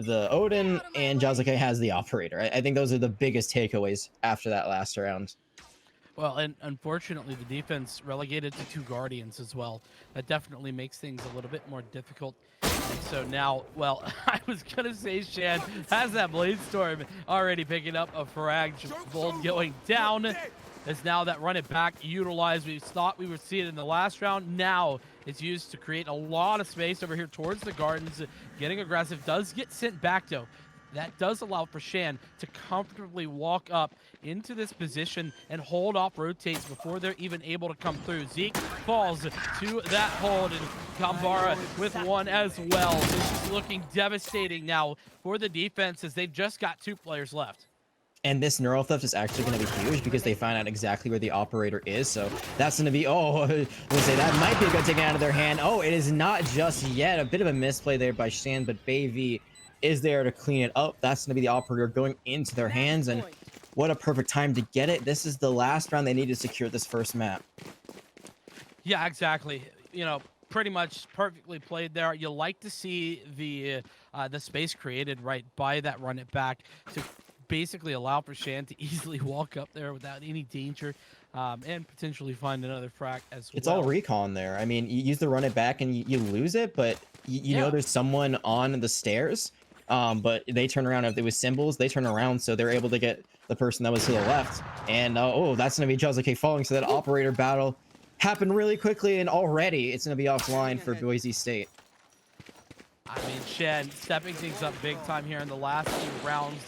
the Odin and Jazake has the operator. I think those are the biggest takeaways after that last round. Well, and unfortunately, the defense relegated to 2 Guardians as well. That definitely makes things a little bit more difficult. And so now, well, I was going to say Shan has that Blade Storm already picking up a frag. Bold going down. As now that run it back utilized. We thought we would see it in the last round. Now it's used to create a lot of space over here towards the gardens. Getting aggressive, does get sent back though. That does allow for Shan to comfortably walk up into this position and hold off rotates before they're even able to come through. Zeke falls to that hold, and Kambara with 1 as well. This is looking devastating now for the defense as they've just got 2 players left. And this neural theft is actually going to be huge because they find out exactly where the operator is. So that's going to be, oh, we'll say that might be a good taken out of their hand. Oh, it is not just yet. A bit of a misplay there by Shan, but Bayv is there to clean it up. That's going to be the operator going into their hands. And what a perfect time to get it. This is the last round they need to secure this first map. Yeah, exactly. You know, pretty much perfectly played there. You like to see the space created right by that run it back to basically allow for Shan to easily walk up there without any danger, and potentially find another frac as well. It's all recon there. I mean, you use the run it back and you lose it, but you know there's someone on the stairs. But they turn around. If it was Symbols, they turn around, so they're able to get the person that was to the left. And oh, that's going to be Jazake falling. So that operator battle happened really quickly, and already it's going to be offline for Boise State. I mean, Shen stepping things up big time here in the last few rounds.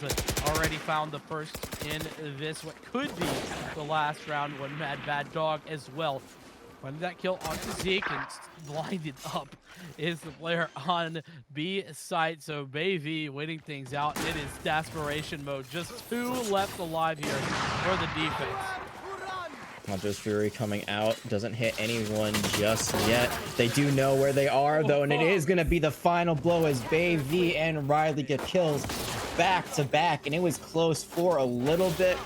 Already found the first in this, what could be the last round. One bad dog as well. Finding that kill onto Zeke, and blinded up is the player on B site. So Bayv waiting things out. It is desperation mode. Just 2 left alive here for the defense. Hunter's Fury coming out, doesn't hit anyone just yet. They do know where they are though, and it is going to be the final blow as Bayv and Riley get kills back to back, and it was close for a little bit,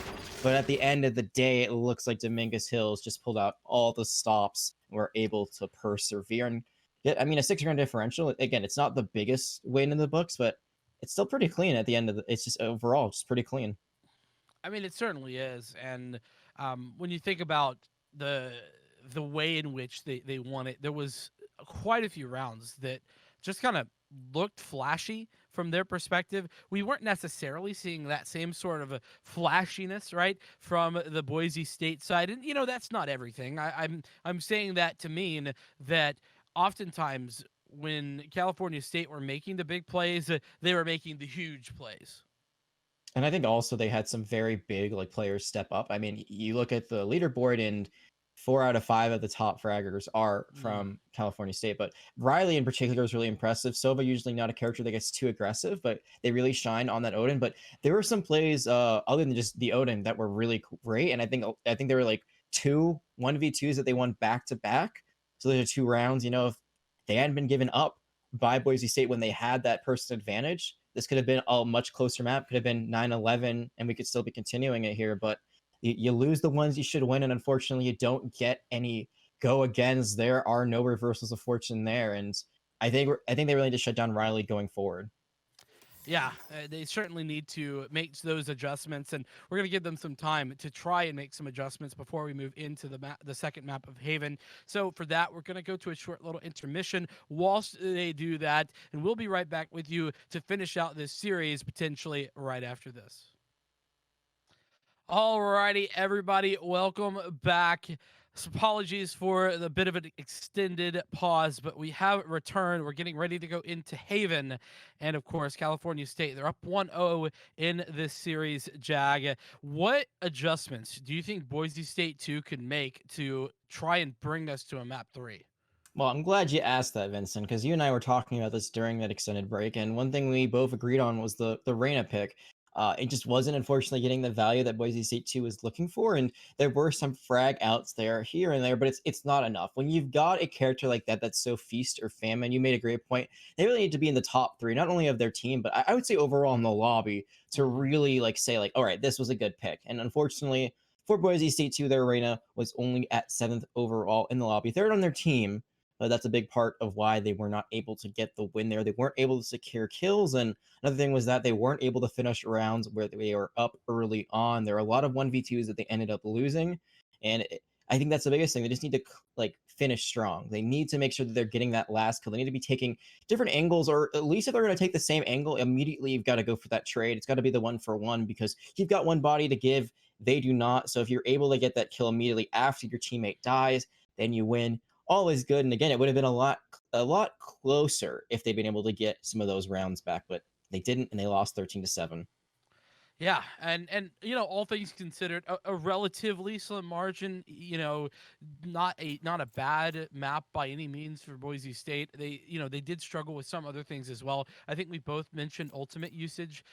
but at the end of the day, it looks like Dominguez Hills just pulled out all the stops and were able to persevere and get, I mean, a 6-round differential. Again, it's not the biggest win in the books, but it's still pretty clean at the end of the, it's just overall just pretty clean. I mean, it certainly is, and when you think about the way in which they won it, there was quite a few rounds that just kind of looked flashy from their perspective. We weren't necessarily seeing that same sort of a flashiness, right, from the Boise State side. And that's not everything. I'm saying that to mean that oftentimes when California State were making the big plays, they were making the huge plays. And I think also they had some very big like players step up. I mean, you look at the leaderboard and 4 out of 5 of the top fraggers are Mm. from California State. But Riley in particular is really impressive. Sova usually not a character that gets too aggressive, but they really shine on that Odin. But there were some plays other than just the Odin that were really great. And I think there were like 1v2s that they won back to back. So those are 2 rounds. If they hadn't been given up by Boise State when they had that person advantage, this could have been a much closer map. Could have been 9-11, and we could still be continuing it here. But you lose the ones you should win, and unfortunately, you don't get any go agains. There are no reversals of fortune there, and I think they really need to shut down Riley going forward. Yeah, they certainly need to make those adjustments, and we're going to give them some time to try and make some adjustments before we move into the second map of Haven. So for that, we're going to go to a short little intermission whilst they do that, and we'll be right back with you to finish out this series potentially right after this. Alrighty, everybody, welcome back. Apologies for the bit of an extended pause, but we have returned. We're getting ready to go into Haven. And of course, California State, they're up 1-0 in this series, Jag. What adjustments do you think Boise State 2 could make to try and bring us to a map 3? Well, I'm glad you asked that, Vincent, because you and I were talking about this during that extended break, and one thing we both agreed on was the Reyna pick. It just wasn't, unfortunately, getting the value that Boise State 2 was looking for, and there were some frag outs there, here and there, but it's not enough. When you've got a character like that that's so feast or famine, you made a great point. They really need to be in the top 3, not only of their team, but I would say overall in the lobby to really say all right, this was a good pick. And unfortunately, for Boise State 2, their arena was only at 7th overall in the lobby, 3rd on their team. That's a big part of why they were not able to get the win there. They weren't able to secure kills. And another thing was that they weren't able to finish rounds where they were up early on. There are a lot of 1v2s that they ended up losing. And I think that's the biggest thing. They just need to finish strong. They need to make sure that they're getting that last kill. They need to be taking different angles, or at least if they're going to take the same angle, immediately you've got to go for that trade. It's got to be the 1-for-1 because you've got one body to give. They do not. So if you're able to get that kill immediately after your teammate dies, then you win. All is good. And again, it would have been a lot closer if they'd been able to get some of those rounds back, but they didn't, and they lost 13-7. Yeah, and all things considered, a relatively slim margin. Not a bad map by any means for Boise State. They did struggle with some other things as well. I think we both mentioned ultimate usage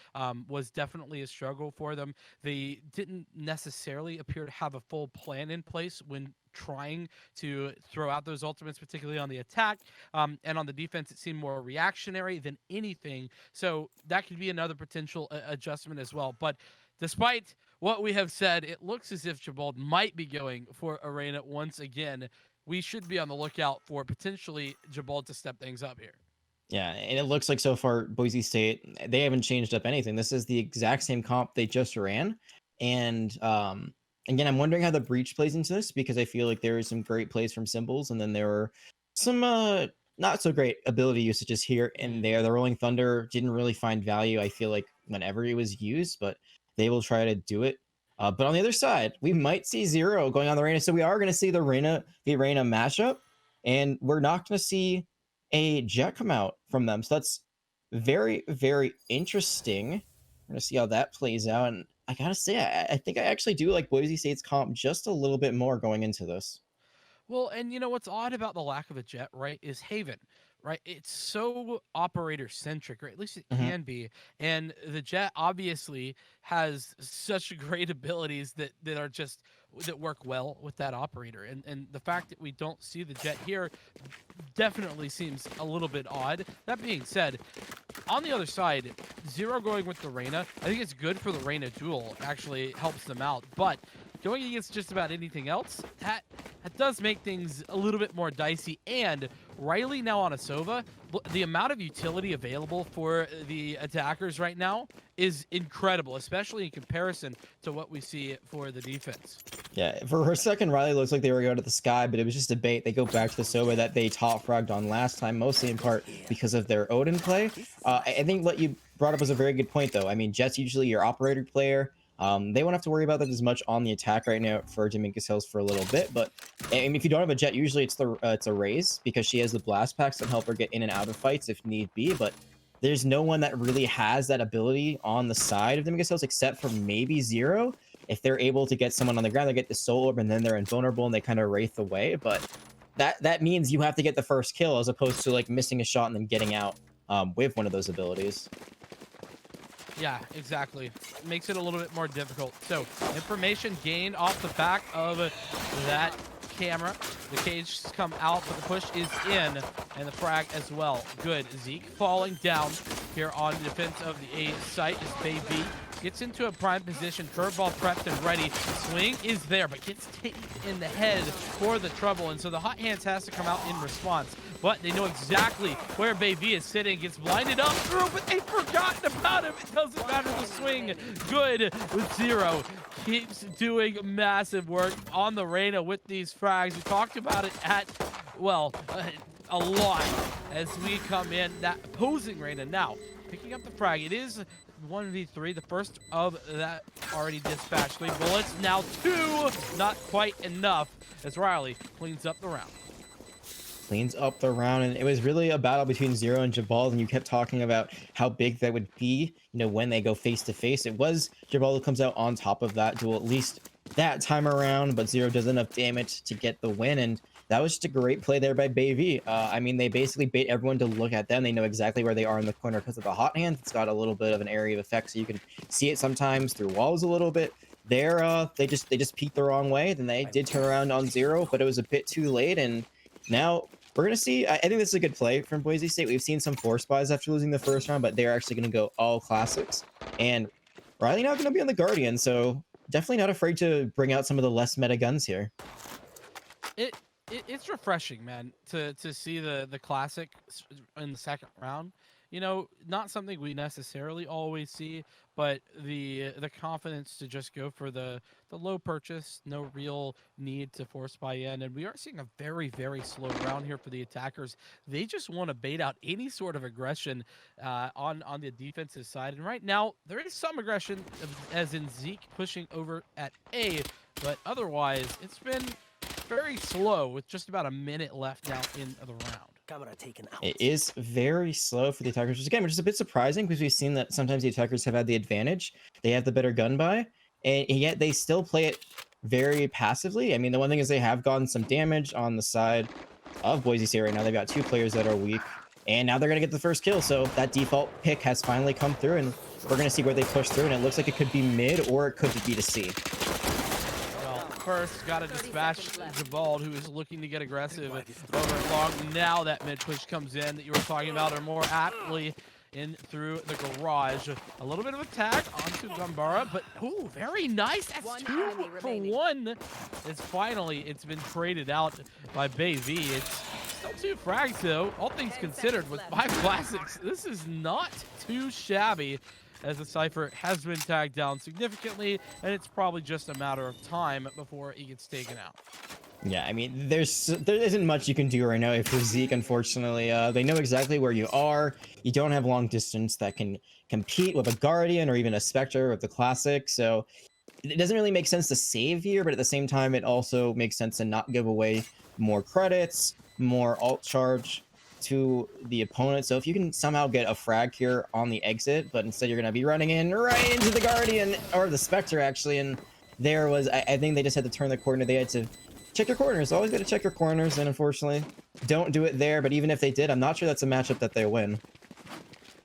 was definitely a struggle for them. They didn't necessarily appear to have a full plan in place when trying to throw out those ultimates, particularly on the attack. And on the defense, it seemed more reactionary than anything. So that could be another potential adjustment as well. But despite what we have said, it looks as if Jabald might be going for Arena once again. We should be on the lookout for potentially Jabald to step things up here. Yeah, and it looks like so far Boise State, they haven't changed up anything. This is the exact same comp they just ran. And again, I'm wondering how the breach plays into this, because I feel like there is some great plays from Symbols, and then there were some not so great ability usages here and there. The Rolling Thunder didn't really find value, I feel like, whenever it was used, but they will try to do it. But on the other side, we might see Zero going on the Reyna. So we are going to see the Reyna mashup, and we're not going to see a Jet come out from them. So that's very, very interesting. We're going to see how that plays out. And I got to say, I think I actually do like Boise State's comp just a little bit more going into this. Well, and what's odd about the lack of a Jet, right, is Haven, right? It's so operator centric, or at least it Mhm. can be. And the Jet obviously has such great abilities that work well with that operator. And the fact that we don't see the Jet here definitely seems a little bit odd. That being said, on the other side, Zero going with the Reyna, I think it's good for the Reyna duel. Actually helps them out. But going against just about anything else, that does make things a little bit more dicey. And Riley now on a Sova, the amount of utility available for the attackers right now is incredible, especially in comparison to what we see for the defense. Yeah, for her second, Riley looks like they were going to the sky, but it was just a bait. They go back to the Sova that they top fragged on last time, mostly in part because of their Odin play. I think what you brought up was a very good point, though. I mean, Jet's usually your operator player. They won't have to worry about that as much on the attack right now for Dominguez Hills for a little bit. But I mean, if you don't have a Jet, usually it's a Raze because she has the blast packs that help her get in and out of fights if need be. But there's no one that really has that ability on the side of Dominguez Hills except for maybe Zero. If they're able to get someone on the ground, they get the soul orb and then they're invulnerable and they kind of wraith away. But that means you have to get the first kill as opposed to like missing a shot and then getting out with one of those abilities. Yeah, exactly. Makes it a little bit more difficult. So information gained off the back of that camera. The cage come out, but the push is in, and the frag as well. Good. Zeke falling down here on the defense of the A site is Baby. Gets into a prime position, curveball prepped and ready. Swing is there, but gets hit in the head for the trouble, and so the hot hands has to come out in response. But they know exactly where Baby is sitting, gets blinded up through, but they've forgotten about him. It doesn't matter the swing. Good with Zero. Keeps doing massive work on the Reyna with these frags. We talked about it at, well, a lot as we come in. That opposing Reyna now picking up the frag. It is 1v3, the first of that already dispatched. 3 bullets, now 2, not quite enough as Riley cleans up the round. Cleans up the round, and it was really a battle between Zero and Jabal, and you kept talking about how big that would be, you know, when they go face to face. It was Jabal who comes out on top of that duel, at least that time around, but Zero does enough damage to get the win, and that was just a great play there by Baby. I mean, they basically bait everyone to look at them. They know exactly where they are in the corner because of the hot hands. It's got a little bit of an area of effect, so you can see it sometimes through walls a little bit. There, they just peeked the wrong way. Then they did turn around on Zero, but it was a bit too late. And now we're gonna see. I think this is a good play from Boise State. We've seen some force buys after losing the first round, but they're actually gonna go all classics. And Riley now gonna be on the Guardian, so definitely not afraid to bring out some of the less meta guns here. It's refreshing, man, to see the classic in the second round. You know, not something we necessarily always see, but the confidence to just go for the low purchase, no real need to force buy in, and we are seeing a very, very slow round here for the attackers. They just want to bait out any sort of aggression on the defensive side, and right now there is some aggression, as in Zeke pushing over at A, but otherwise it's been very slow with just about a minute left now in the round. Camera taken out. It is very slow for the attackers, which is a bit surprising because we've seen that sometimes the attackers have had the advantage. They have the better gun buy, and yet they still play it very passively. I mean, the one thing is they have gotten some damage on the side of Boise State right now. They've got 2 players that are weak, and now they're going to get the first kill. So that default pick has finally come through, and we're going to see where they push through, and it looks like it could be mid or it could be to C. First, got to dispatch Jabal, who is looking to get aggressive over long. Now that mid push comes in that you were talking about, or more aptly in through the garage. A little bit of a tag onto Gambara, but ooh, very nice. That's 2 for 1. It's been traded out by Baby. It's still 2 frags though. All things considered, with 5 classics, this is not too shabby, as the Cypher has been tagged down significantly, and it's probably just a matter of time before he gets taken out. Yeah, I mean, there isn't much you can do right now if you're Zeke, unfortunately. They know exactly where you are. You don't have long distance that can compete with a Guardian or even a Spectre with the Classic, so it doesn't really make sense to save here, but at the same time, it also makes sense to not give away more credits, more alt charge to the opponent. So if you can somehow get a frag here on the exit, but instead you're going to be running in right into the Guardian, or the Spectre actually, and there was, I think they just had to turn the corner. They had to check your corners. Always got to check your corners, and unfortunately don't do it there. But even if they did, I'm not sure that's a matchup that they win.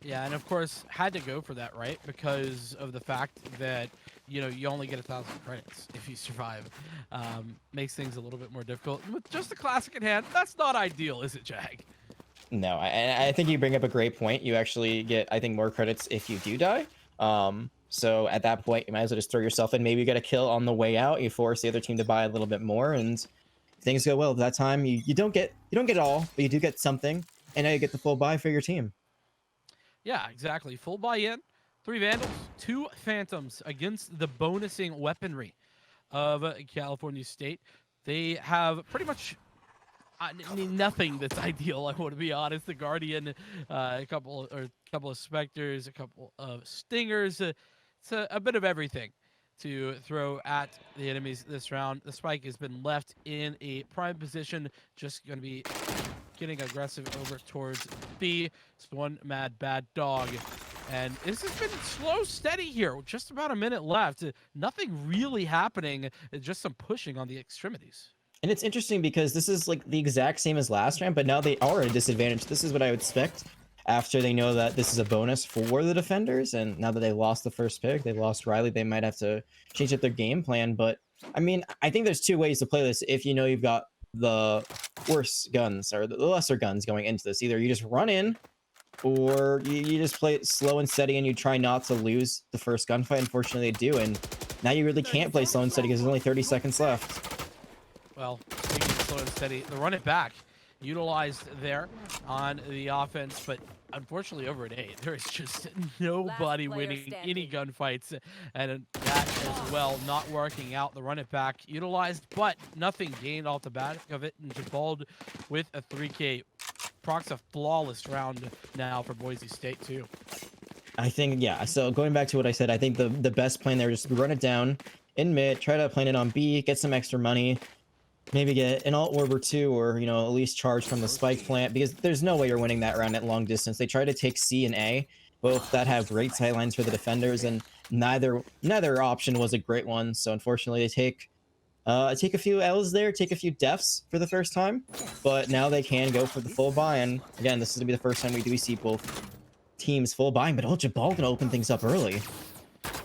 Yeah, and of course had to go for that, right? Because of the fact that, you know, you only get 1,000 credits if you survive. Makes things a little bit more difficult. With just the Classic in hand, that's not ideal, is it, Jag? No, I think you bring up a great point. You actually get, I think, more credits if you do die. So at that point, you might as well just throw yourself in. Maybe you get a kill on the way out. You force the other team to buy a little bit more, and things go well that time, you don't get it all, but you do get something, and now you get the full buy for your team. Yeah, exactly. Full buy-in, 3 Vandals, 2 Phantoms against the bonusing weaponry of California State. They have pretty much nothing that's ideal. I want to be honest. The Guardian, a couple of Specters, a couple of Stingers. It's a bit of everything to throw at the enemies this round. The Spike has been left in a prime position, just going to be getting aggressive over towards B. It's one mad bad dog. And this has been slow, steady here. Just about a minute left. Nothing really happening. Just some pushing on the extremities. And it's interesting because this is like the exact same as last round, but now they are at a disadvantage. This is what I would expect after they know that this is a bonus for the defenders. And now that they lost the first pick, they lost Riley, they might have to change up their game plan. But I mean, I think there's 2 ways to play this if you know you've got the worse guns or the lesser guns going into this. Either you just run in, or you just play it slow and steady and you try not to lose the first gunfight. Unfortunately, they do. And now you really can't play slow and steady because there's only 30 seconds left. Well, speaking of slow and steady, the run it back utilized there on the offense, but unfortunately over at A, there is just nobody winning any gunfights, and that as well not working out. The run it back utilized, but nothing gained off the back of it, and Jabald with a 3K. Proc's a flawless round now for Boise State too. I think, yeah, so going back to what I said, I think the best plan there is just run it down in mid, try to plan it on B, get some extra money, maybe get an alt orb or 2, or, you know, at least charge from the spike plant, because there's no way you're winning that round at long distance. They try to take C and A, both that have great sightlines for the defenders, and neither option was a great one. So unfortunately, they take a few L's there, take a few deaths for the first time, but now they can go for the full buy. And again, this is gonna be the first time we do see both teams full buying, but Jabal gonna open things up early.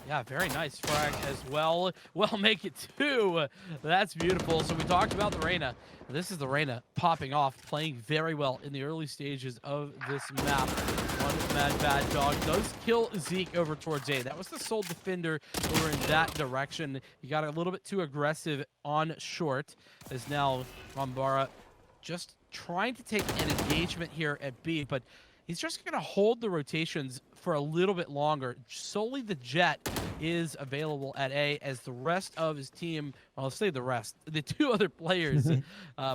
Yeah, very nice frag as well. Well, make it 2. That's beautiful. So we talked about the Reyna. This is the Reyna popping off, playing very well in the early stages of this map. One mad bad dog does kill Zeke over towards A. That was the sole defender over in that direction. He got a little bit too aggressive on short, as now Rambara just trying to take an engagement here at B, but he's just going to hold the rotations for a little bit longer. Solely the Jet is available at A, as the rest of his team, well, I'll say the rest, the 2 other players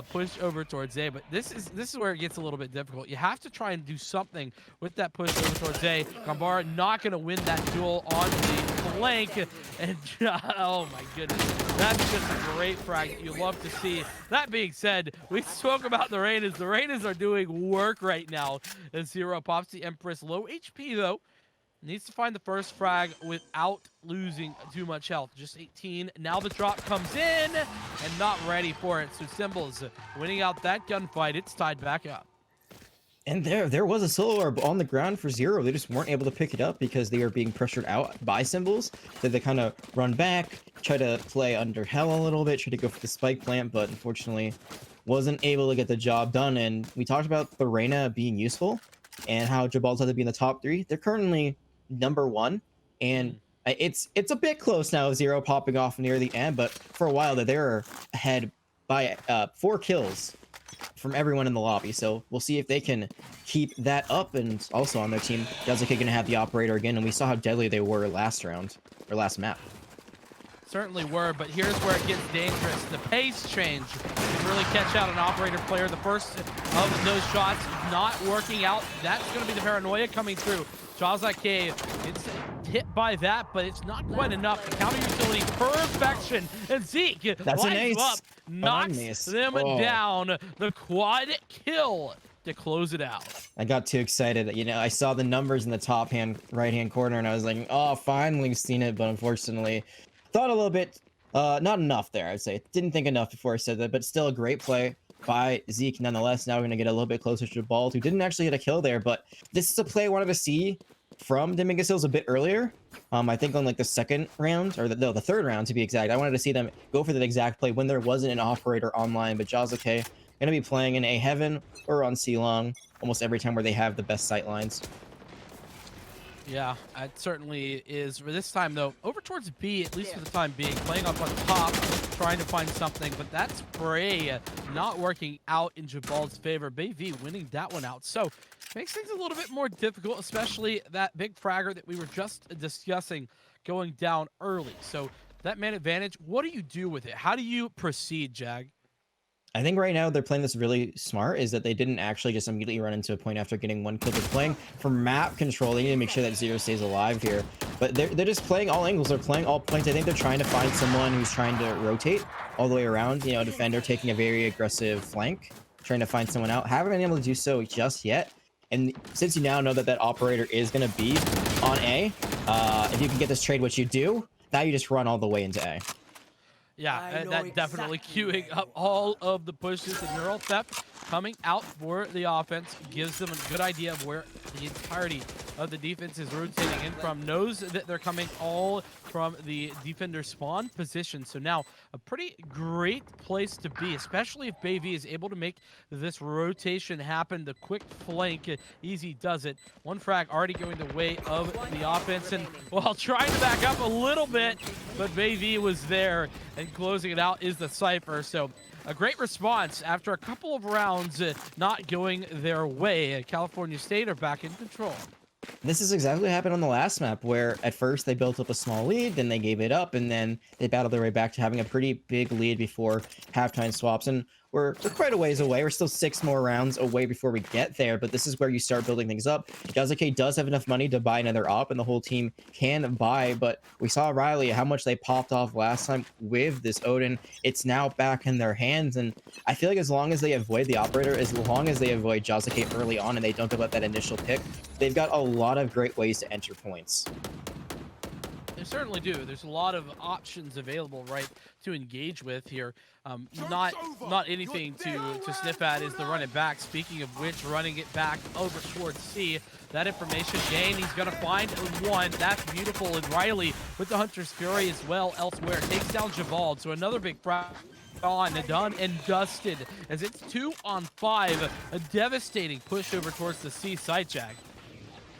push over towards A. But this is where it gets a little bit difficult. You have to try and do something with that push over towards A. Gambara not going to win that duel on the flank, and oh my goodness, that's just a great frag that you love to see. That being said, we spoke about the Reynas. The Reynas are doing work right now as Zero pops the Empress. Low HP though. Needs to find the first frag without losing too much health. Just 18. Now the drop comes in and not ready for it. So Symbols winning out that gunfight. It's tied back up. And there was a solo orb on the ground for Zero. They just weren't able to pick it up because they were being pressured out by Symbols. So they kind of run back, try to play under hell a little bit, try to go for the spike plant, but unfortunately wasn't able to get the job done. And we talked about the Reyna being useful and how Jabal's had to be in the top 3. They're currently number 1, and it's a bit close now, Zero popping off near the end, but for a while they were ahead by 4 kills from everyone in the lobby. So we'll see if they can keep that up. And also on their team, Delzica gonna have the operator again, and we saw how deadly they were last round or last map. Certainly were, but here's where it gets dangerous. The pace change can really catch out an operator player. The first of those shots not working out. That's going to be the paranoia coming through. Jazake, it's hit by that, but it's not quite enough. The counter utility perfection, and Zeke That's an ace. up, knocks them down. The quad kill to close it out. I got too excited. You know, I saw the numbers in the top right-hand corner, and I was like, oh, finally seen it, but unfortunately thought a little bit, not enough there, I'd say. Didn't think enough before I said that, but still a great play by Zeke nonetheless. Now we're going to get a little bit closer to the ball, who didn't actually get a kill there, but this is a play I wanted to see from Dominguez a bit earlier. I think on like the second round, or the third round to be exact. I wanted to see them go for that exact play when there wasn't an operator online, but Jazake going to be playing in A Heaven or on C Long almost every time where they have the best sight lines. Yeah, it certainly is. For this time, though, over towards B, at least for the time being, playing up on top, trying to find something, but that spray not working out in Jabal's favor. Bayv winning that one out. So, makes things a little bit more difficult, especially that big fragger that we were just discussing going down early. So, that man advantage, what do you do with it? How do you proceed, Jag? I think right now they're playing this really smart, is that they didn't actually just immediately run into a point after getting one kill. They're playing for map control. They need to make sure that Zero stays alive here. But they're just playing all angles. They're playing all points. I think they're trying to find someone who's trying to rotate all the way around. You know, a defender taking a very aggressive flank, trying to find someone out. Haven't been able to do so just yet. And since you now know that that operator is going to be on A, if you can get this trade, which you do, now you just run all the way into A. Yeah, that definitely queuing up all of the pushes. The neural theft coming out for the offense gives them a good idea of where the entirety of the defense is rotating in from. Knows that they're coming all from the defender spawn position. So now a pretty great place to be, especially if Bayv is able to make this rotation happen. The quick flank, easy does it. One frag already going the way of the offense, and while trying to back up a little bit, but Bayv was there, and closing it out is the Cypher. So a great response after a couple of rounds not going their way. California State are back in control. This is exactly what happened on the last map, where at first they built up a small lead, then they gave it up, and then they battled their way back to having a pretty big lead before halftime swaps. And we're quite a ways away. We're still 6 more rounds away before we get there, but this is where you start building things up. CSUDH does have enough money to buy another op, and the whole team can buy, but we saw Riley, how much they popped off last time with this Odin. It's now back in their hands, and I feel like as long as they avoid the operator, as long as they avoid CSUDH early on and they don't give up that initial pick, they've got a lot of great ways to enter points. They certainly do. There's a lot of options available, right, to engage with here. Not anything to sniff at is the run it back. Speaking of which, running it back over towards C. That information gain, he's going to find one. That's beautiful. And Riley with the Hunter's Fury as well elsewhere takes down Jabal. So another big frag on, done and dusted as it's 2 on 5. A devastating push over towards the C site, Jag.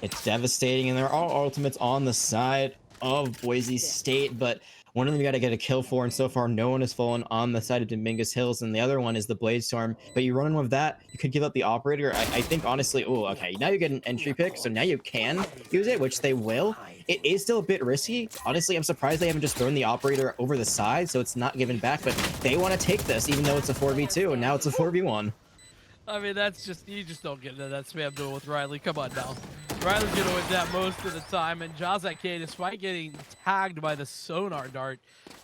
It's devastating, and there are ultimates on the side of Boise State, but one of them you got to get a kill for, and so far no one has fallen on the side of Dominguez Hills, and the other one is the Bladestorm. But you run in with that, you could give up the operator. I think honestly, oh, okay, now you get an entry pick, so now you can use it, which they will. It is still a bit risky. Honestly, I'm surprised they haven't just thrown the operator over the side, so it's not given back, but they want to take this, even though it's a 4v2, and now it's a 4v1. I mean, that's just, you just don't get into that spam duel with Riley. Come on now. Riley's gonna win that most of the time, and CSUDH, despite getting tagged by the sonar dart,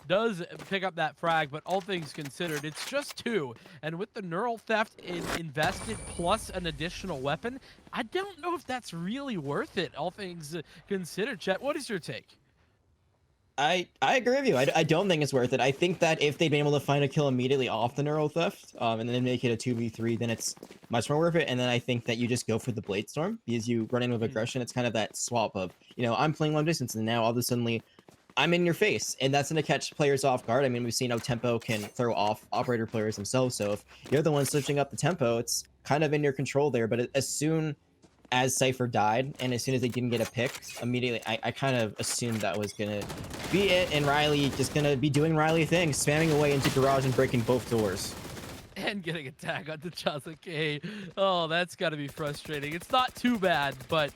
does pick up that frag, but all things considered, it's just 2. And with the neural theft invested plus an additional weapon, I don't know if that's really worth it, all things considered. Chet, what is your take? I agree with you. I don't think it's worth it. I think that if they'd been able to find a kill immediately off the neural theft, and then make it a 2v3, then it's much more worth it. And then I think that you just go for the Bladestorm, because you run in with aggression. It's kind of that swap of, you know, I'm playing long distance, and now all of a sudden I'm in your face, and that's going to catch players off guard. I mean, we've seen how tempo can throw off operator players themselves. So if you're the one switching up the tempo, it's kind of in your control there. But as soon as Cypher died, and as soon as they didn't get a pick, immediately I kind of assumed that was gonna be it, and Riley just gonna be doing Riley things, spamming away into garage and breaking both doors. And getting a tag on the CSUDH. Oh, that's gotta be frustrating. It's not too bad, but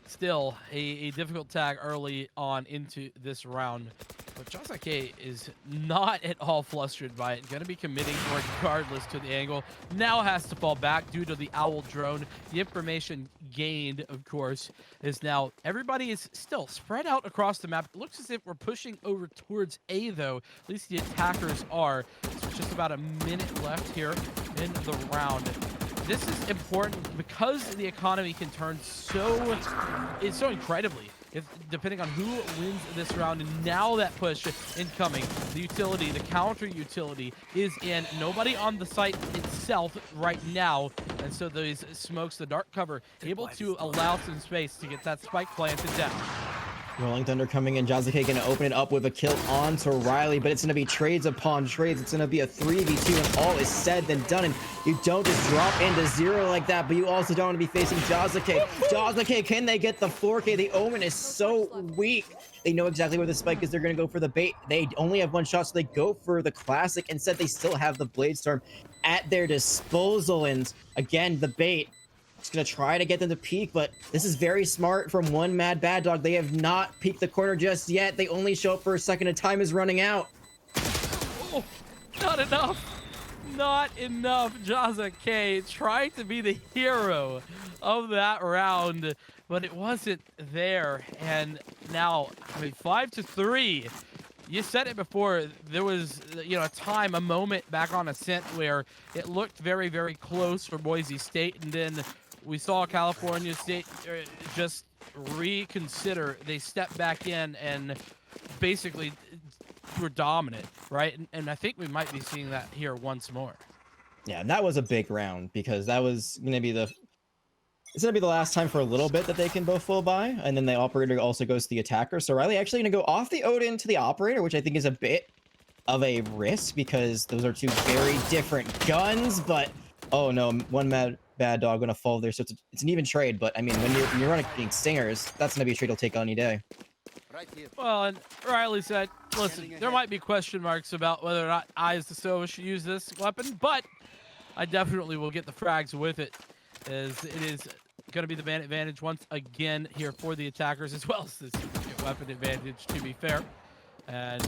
still a difficult tag early on into this round. But CSUDH is not at all flustered by it. Gonna be committing regardless to the angle. Now has to fall back due to the Owl drone. The information gained, of course, is now everybody is still spread out across the map. It looks as if we're pushing over towards A, though. At least the attackers are. So it's just about a minute left here in the round. This is important because the economy can turn so incredibly depending on who wins this round. And now that push incoming, the utility, the counter utility is in. Nobody on the site itself right now, and so these smokes, the dark cover, able to allow some space to get that spike planted down. Rolling Thunder coming in. Jazuke gonna open it up with a kill onto Riley, but it's gonna be trades upon trades. It's gonna be a 3v2 and all is said then done. And you don't just drop into 0 like that, but you also don't want to be facing Jazuke. Jazuke, can they get the 4K? The Omen is so weak. They know exactly where the spike is. They're gonna go for the bait. They only have one shot, so they go for the classic. Instead, they still have the Blade Storm at their disposal. And again, the bait. Just gonna try to get them to peek, but this is very smart from one Mad Bad Dog. They have not peeked the corner just yet. They only show up for a second, and time is running out. Oh, not enough. Not enough. Jazuke trying to be the hero of that round, but it wasn't there. And now, I mean, 5-3. You said it before, there was, you know, a moment back on Ascent where it looked very, very close for Boise State, and then we saw California State just reconsider. They stepped back in and basically were dominant, right? And I think we might be seeing that here once more. Yeah, and that was a big round because that was gonna be it's gonna be the last time for a little bit that they can both full buy, and then the operator also goes to the attacker. So Riley actually gonna go off the Odin to the operator, which I think is a bit of a risk because those are two very different guns. But oh no, one Mad Bad Dog gonna fall there, so it's an even trade. But I mean, when you're running stingers, that's gonna be a trade he'll take on any day. Well, and Riley said, listen, there might be question marks about whether or not I as the Sova should use this weapon, but I definitely will get the frags with it, as it is going to be the man advantage once again here for the attackers, as well as this weapon advantage, to be fair. And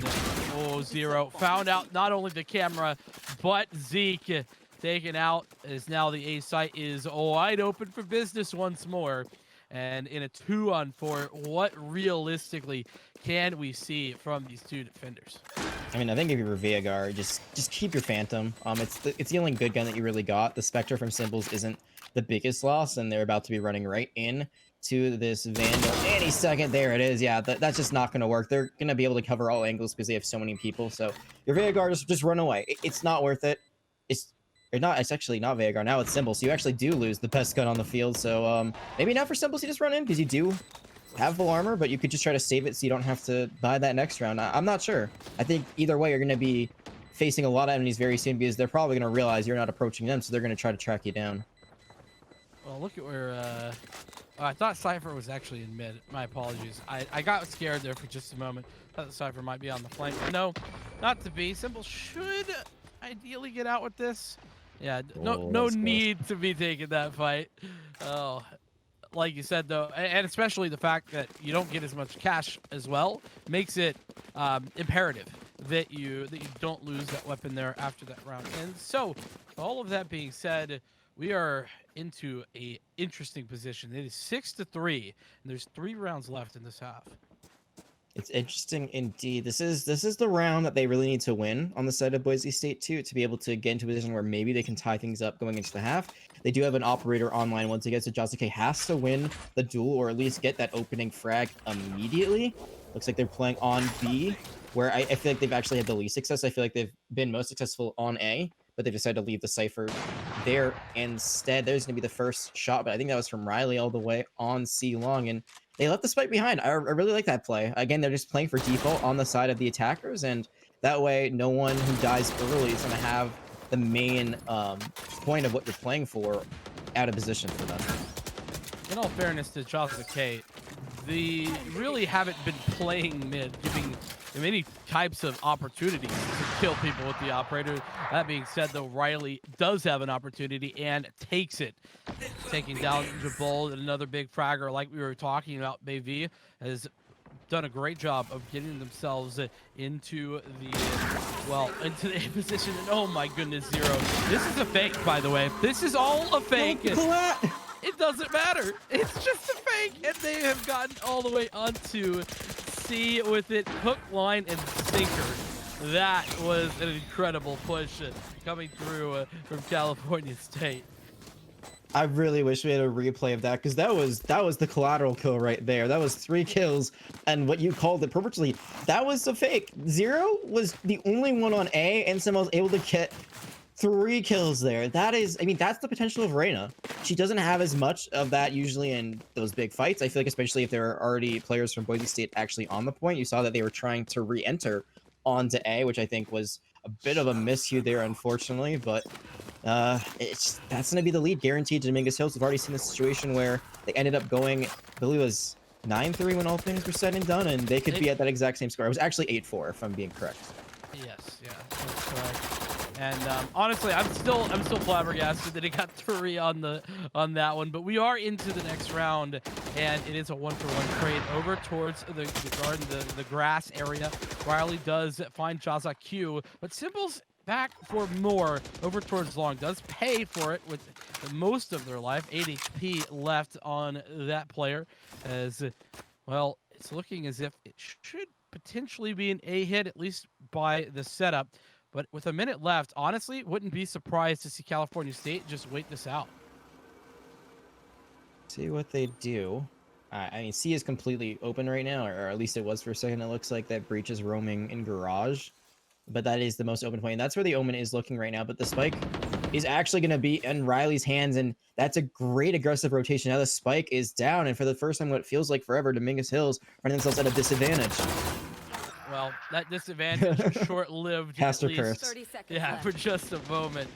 Zero found out not only the camera, but Zeke taken out, as now the A site is wide open for business once more. And in a 2-on-4, what realistically can we see from these two defenders? I mean, I think if you're Viagar, just keep your Phantom. It's the only good gun that you really got. The Spectre from Symbols isn't the biggest loss, and they're about to be running right in to this Vandal any second. There it is. Yeah, that's just not going to work. They're going to be able to cover all angles because they have so many people. So your Viagar, just run away. It's not worth it. It's actually not Vagar. Now it's Symbols. So you actually do lose the best gun on the field. So maybe not for Symbols you just run in because you do have full armor, but you could just try to save it so you don't have to buy that next round. I'm not sure. I think either way you're going to be facing a lot of enemies very soon because they're probably going to realize you're not approaching them, so they're going to try to track you down. Well, look at where I thought Cypher was actually in mid. My apologies. I got scared there for just a moment. Thought the Cypher might be on the flank. No, not to be. Symbols should ideally get out with this. Yeah, no need to be taking that fight. Oh, like you said though, and especially the fact that you don't get as much cash as well makes it imperative that you don't lose that weapon there after that round. And so, all of that being said, we are into a interesting position. It is 6-3, and there's 3 rounds left in this half. It's interesting indeed. This is the round that they really need to win on the side of Boise State too, to be able to get into a position where maybe they can tie things up going into the half. They do have an operator online once again, so Jazuke has to win the duel or at least get that opening frag immediately. Looks like they're playing on B, where I feel like they've actually had the least success. I feel like they've been most successful on A, but they've decided to leave the Cypher there instead. There's going to be the first shot, but I think that was from Riley all the way on C long, and they left the spike behind. I really like that play. Again, they're just playing for default on the side of the attackers, and that way no one who dies early is going to have the main point of what you're playing for out of position for them. In all fairness to Jazuke, they really haven't been playing mid, giving them any types of opportunities to kill people with the operator. That being said, though, Riley does have an opportunity and takes it. Taking down Jabal, another big fragger like we were talking about. Bayv has done a great job of getting themselves into the position. And oh my goodness, Zero. This is a fake, by the way. This is all a fake. It doesn't matter. It's just a fake. And they have gotten all the way onto C with it. Hook, line, and sinker. That was an incredible push coming through from California State. I really wish we had a replay of that, because that was the collateral kill right there. That was 3 kills, and what you called it perfectly, that was a fake. Zero was the only one on A, and someone was able to get 3 kills there. That is, I mean, that's the potential of Reyna. She doesn't have as much of that usually in those big fights. I feel like especially if there are already players from Boise State actually on the point. You saw that they were trying to re-enter onto A, which I think was a bit of a miscue there, unfortunately. But that's going to be the lead guaranteed to Dominguez Hills. We've already seen a situation where they ended up going, I believe it was 9-3 when all things were said and done, and they could be at that exact same score. It was actually 8-4, if I'm being correct. Yes, yeah, that's correct. And honestly, I'm still flabbergasted that it got 3 on that one. But we are into the next round, and it is a 1-for-1 trade over towards the garden, the grass area. Riley does find Jaza Q, but Symbol's back for more over towards long. Does pay for it with most of their life. 8 HP left on that player, as well. It's looking as if it should potentially be an A hit, at least by the setup. But with a minute left, honestly, wouldn't be surprised to see California State just wait this out. See what they do. I mean, C is completely open right now, or at least it was for a second. It looks like that Breach is roaming in garage, but that is the most open point. And that's where the Omen is looking right now. But the spike is actually going to be in Riley's hands, and that's a great aggressive rotation. Now the spike is down, and for the first time, what feels like forever, Dominguez Hills finding themselves at a disadvantage. Well, that disadvantage was short-lived. Pastor curse. Yeah, left. For just a moment.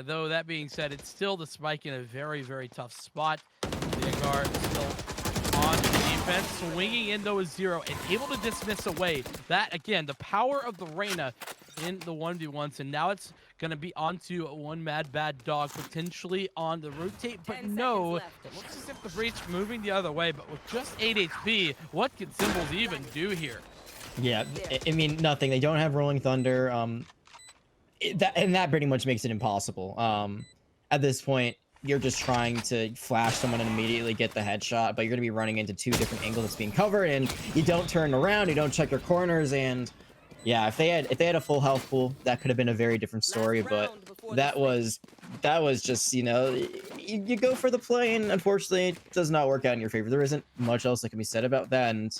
Though that being said, it's still the spike in a very, very tough spot. Vanguard still on the defense, swinging in though is 0 and able to dismiss away. That again, the power of the Reyna in the 1v1s, and now it's gonna be onto one mad bad dog potentially on the rotate, but no, it looks as if the Breach moving the other way. But with just 8 HP, what can Symbols even do here? Yeah, I mean, nothing. They don't have Rolling Thunder. That pretty much makes it impossible. At this point, you're just trying to flash someone and immediately get the headshot, but you're going to be running into 2 different angles that's being covered, and you don't turn around, you don't check your corners, and yeah, if they had a full health pool, that could have been a very different story. But that was just, you know, you go for the play, and unfortunately, it does not work out in your favor. There isn't much else that can be said about that, and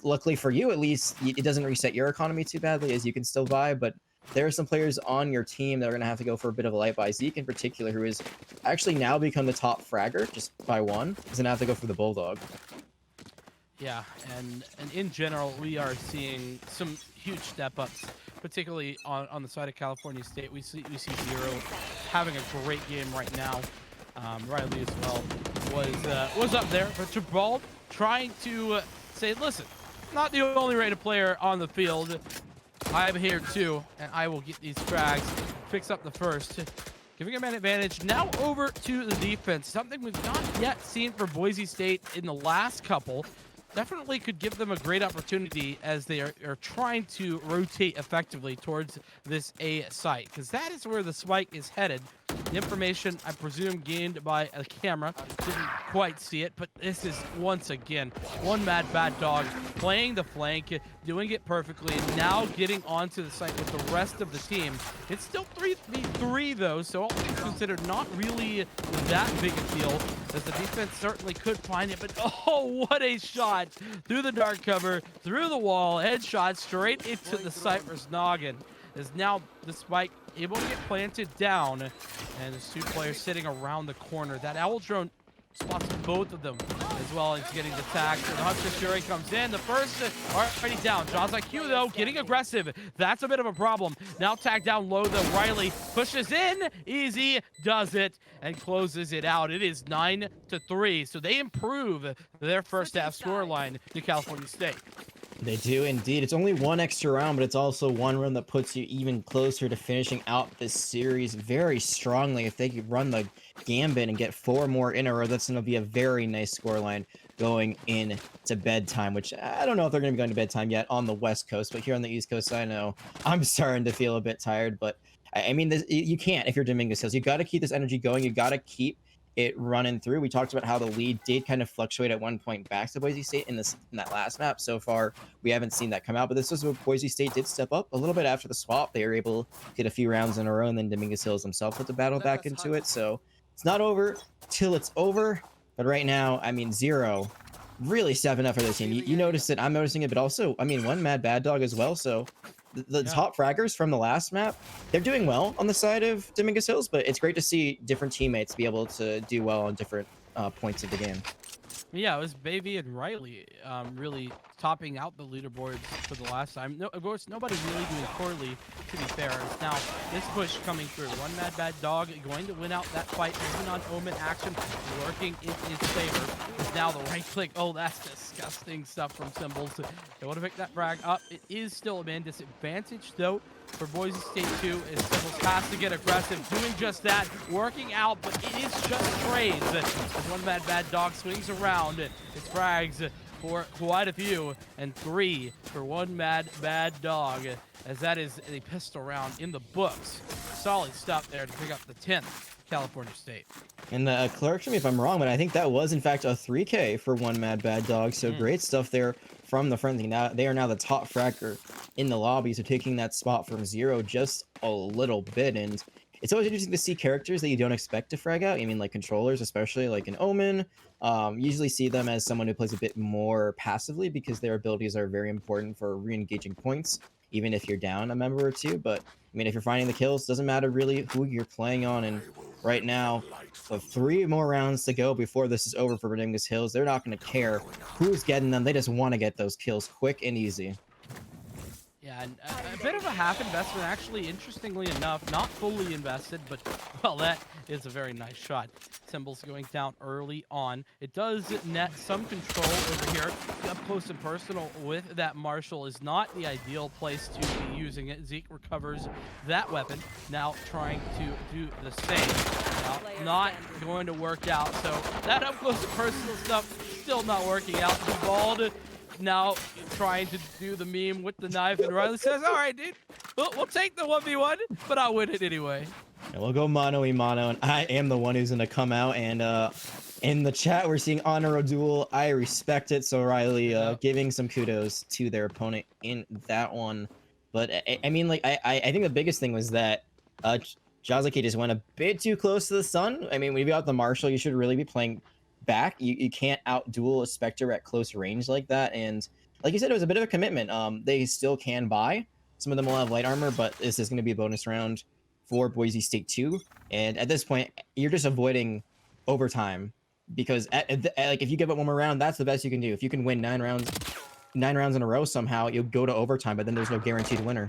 luckily for you, at least, it doesn't reset your economy too badly, as you can still buy. But there are some players on your team that are going to have to go for a bit of a light buy. Zeke in particular, who has actually now become the top fragger just by 1, is going to have to go for the Bulldog. Yeah, and in general, we are seeing some huge step-ups, particularly on the side of California State. We see Zero having a great game right now. Riley as well was up there, but Jabal trying to say, listen, not the only rated player on the field. I'm here too, and I will get these frags, fix up the first, giving him an advantage. Now over to the defense, something we've not yet seen for Boise State in the last couple. Definitely could give them a great opportunity as they are trying to rotate effectively towards this A site, because that is where the spike is headed. The information, I presume, gained by a camera. Didn't quite see it, but this is, once again, one mad bad dog playing the flank, doing it perfectly, and now getting onto the site with the rest of the team. It's still 3v3, though, so all things considered, not really that big a deal, as the defense certainly could find it. But, oh, what a shot! Through the dark cover, through the wall, headshot straight into the Cypher's noggin. Is now the spike able to get planted down, and there's 2 players sitting around the corner. That owl drone spots both of them as well as getting the tag. So the Hunter Fury comes in. The first already down. Jaza Q though getting aggressive. That's a bit of a problem. Now tagged down low though. Riley pushes in. Easy does it and closes it out. It is 9-3. So they improve their first half scoreline to California State. They do indeed. It's only 1 extra round, but it's also 1 round that puts you even closer to finishing out this series very strongly. If they could run the gambit and get 4 more in a row, that's going to be a very nice scoreline going into bedtime, which I don't know if they're going to be going to bedtime yet on the West Coast, but here on the East Coast, I know I'm starting to feel a bit tired. But I mean, you can't if you're Dominguez Hills. You got to keep this energy going. You got to keep it running through. We talked about how the lead did kind of fluctuate at one point back to Boise State in that last map. So far, we haven't seen that come out, but this is what Boise State did step up a little bit after the swap. They were able to get a few rounds in a row, and then Dominguez Hills himself put the battle back into it. So it's not over till it's over. But right now, I mean, Zero really stepping up for this team. You noticed it, I'm noticing it, but also, I mean, one mad bad dog as well. So the top fraggers from the last map, they're doing well on the side of Dominguez Hills, but it's great to see different teammates be able to do well on different points of the game. Yeah, it was Baby and Riley really topping out the leaderboards for the last time. No, of course, nobody really doing poorly, to be fair. It's now this push coming through. One Mad Bad Dog going to win out that fight, even on Omen action, working in his favor. It's now the right click. Oh, that's disgusting stuff from Symbols. They want to pick that frag up. It is still a man disadvantage, though, for Boise State 2, as Symbols has to get aggressive, doing just that, working out, but it is just trades. As One Mad Bad Dog swings around, it's frags for quite a few, and 3 for One Mad Bad Dog, as that is a pistol round in the books. Solid stuff there to pick up the 10th California State. And correct me if I'm wrong, but I think that was in fact a 3K for One Mad Bad Dog. So great stuff there from the friendly. Now they are now the top fragger in the lobby, so taking that spot from 0 just a little bit. And it's always interesting to see characters that you don't expect to frag out. I mean, like controllers, especially like an Omen. Usually see them as someone who plays a bit more passively because their abilities are very important for re-engaging points, even if you're down a member or two. But I mean, if you're finding the kills, doesn't matter really who you're playing on. And right now, with 3 more rounds to go before this is over for Dominguez Hills, they're not going to care who's getting them. They just want to get those kills quick and easy. Yeah, and a bit of a half investment, actually, interestingly enough. Not fully invested, but, well, that is a very nice shot. Symbols going down early on. It does net some control over here. Up close and personal with that Marshall is not the ideal place to be using it. Zeke recovers that weapon, now trying to do the same. Now, not going to work out, so that up close and personal stuff still not working out. Bald now trying to do the meme with the knife, and Riley says, all right, dude, we'll take the 1v1, but I'll win it anyway. And we'll go mano-y-mano, and I am the one who's going to come out. And in the chat, we're seeing honor duel. I respect it. So Riley giving some kudos to their opponent in that one. But I mean, like, I think the biggest thing was that Jazaki just went a bit too close to the sun. I mean, when you got the Marshall, you should really be playing back. You can't out-duel a Spectre at close range like that. And like you said, it was a bit of a commitment. They still can buy. Some of them will have light armor, but this is going to be a bonus round for Boise State 2. And at this point, you're just avoiding overtime because like if you give it one more round, that's the best you can do. If you can win 9 rounds in a row somehow, you'll go to overtime, but then there's no guaranteed winner.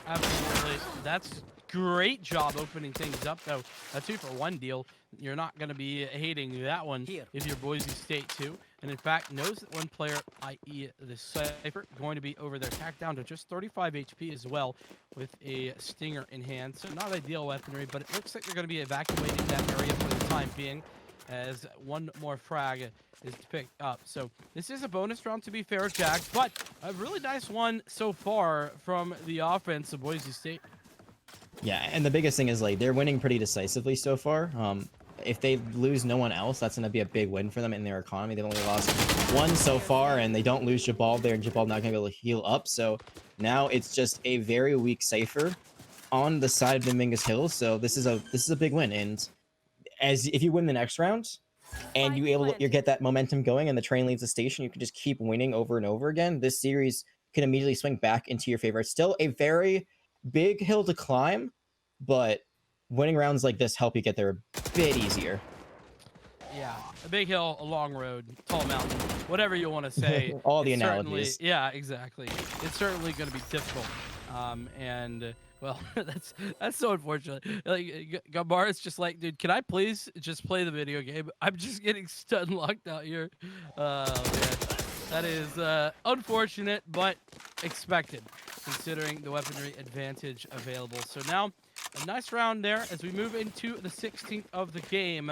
Absolutely. That's great job opening things up, though. A 2-for-1 deal. You're not going to be hating that one if you're Boise State 2. And in fact, knows that one player, i.e. the Cypher, going to be over there, tacked down to just 35 HP as well with a Stinger in hand. So not ideal weaponry, but it looks like they're going to be evacuating that area for the time being as one more frag is picked up. So this is a bonus round, to be fair, Jack, but a really nice one so far from the offense of Boise State. Yeah, and the biggest thing is like they're winning pretty decisively so far. If they lose no one else, that's going to be a big win for them in their economy. They've only lost 1 so far, and they don't lose Jabal there, and Jabal not going to be able to heal up. So now it's just a very weak Cypher on the side of Dominguez Hills. So this is a big win. And if you win the next round and you get that momentum going, and the train leaves the station, you can just keep winning over and over again. This series can immediately swing back into your favor. It's still a very big hill to climb, but winning rounds like this help you get there a bit easier. Yeah, a big hill, a long road, tall mountain, whatever you want to say. All the analogies. Yeah, exactly. It's certainly going to be difficult. And well, that's so unfortunate. Like Gabar is just like, dude, can I please just play the video game? I'm just getting stun locked out here. Man, that is unfortunate, but expected, considering the weaponry advantage available. So now, a nice round there as we move into the 16th of the game.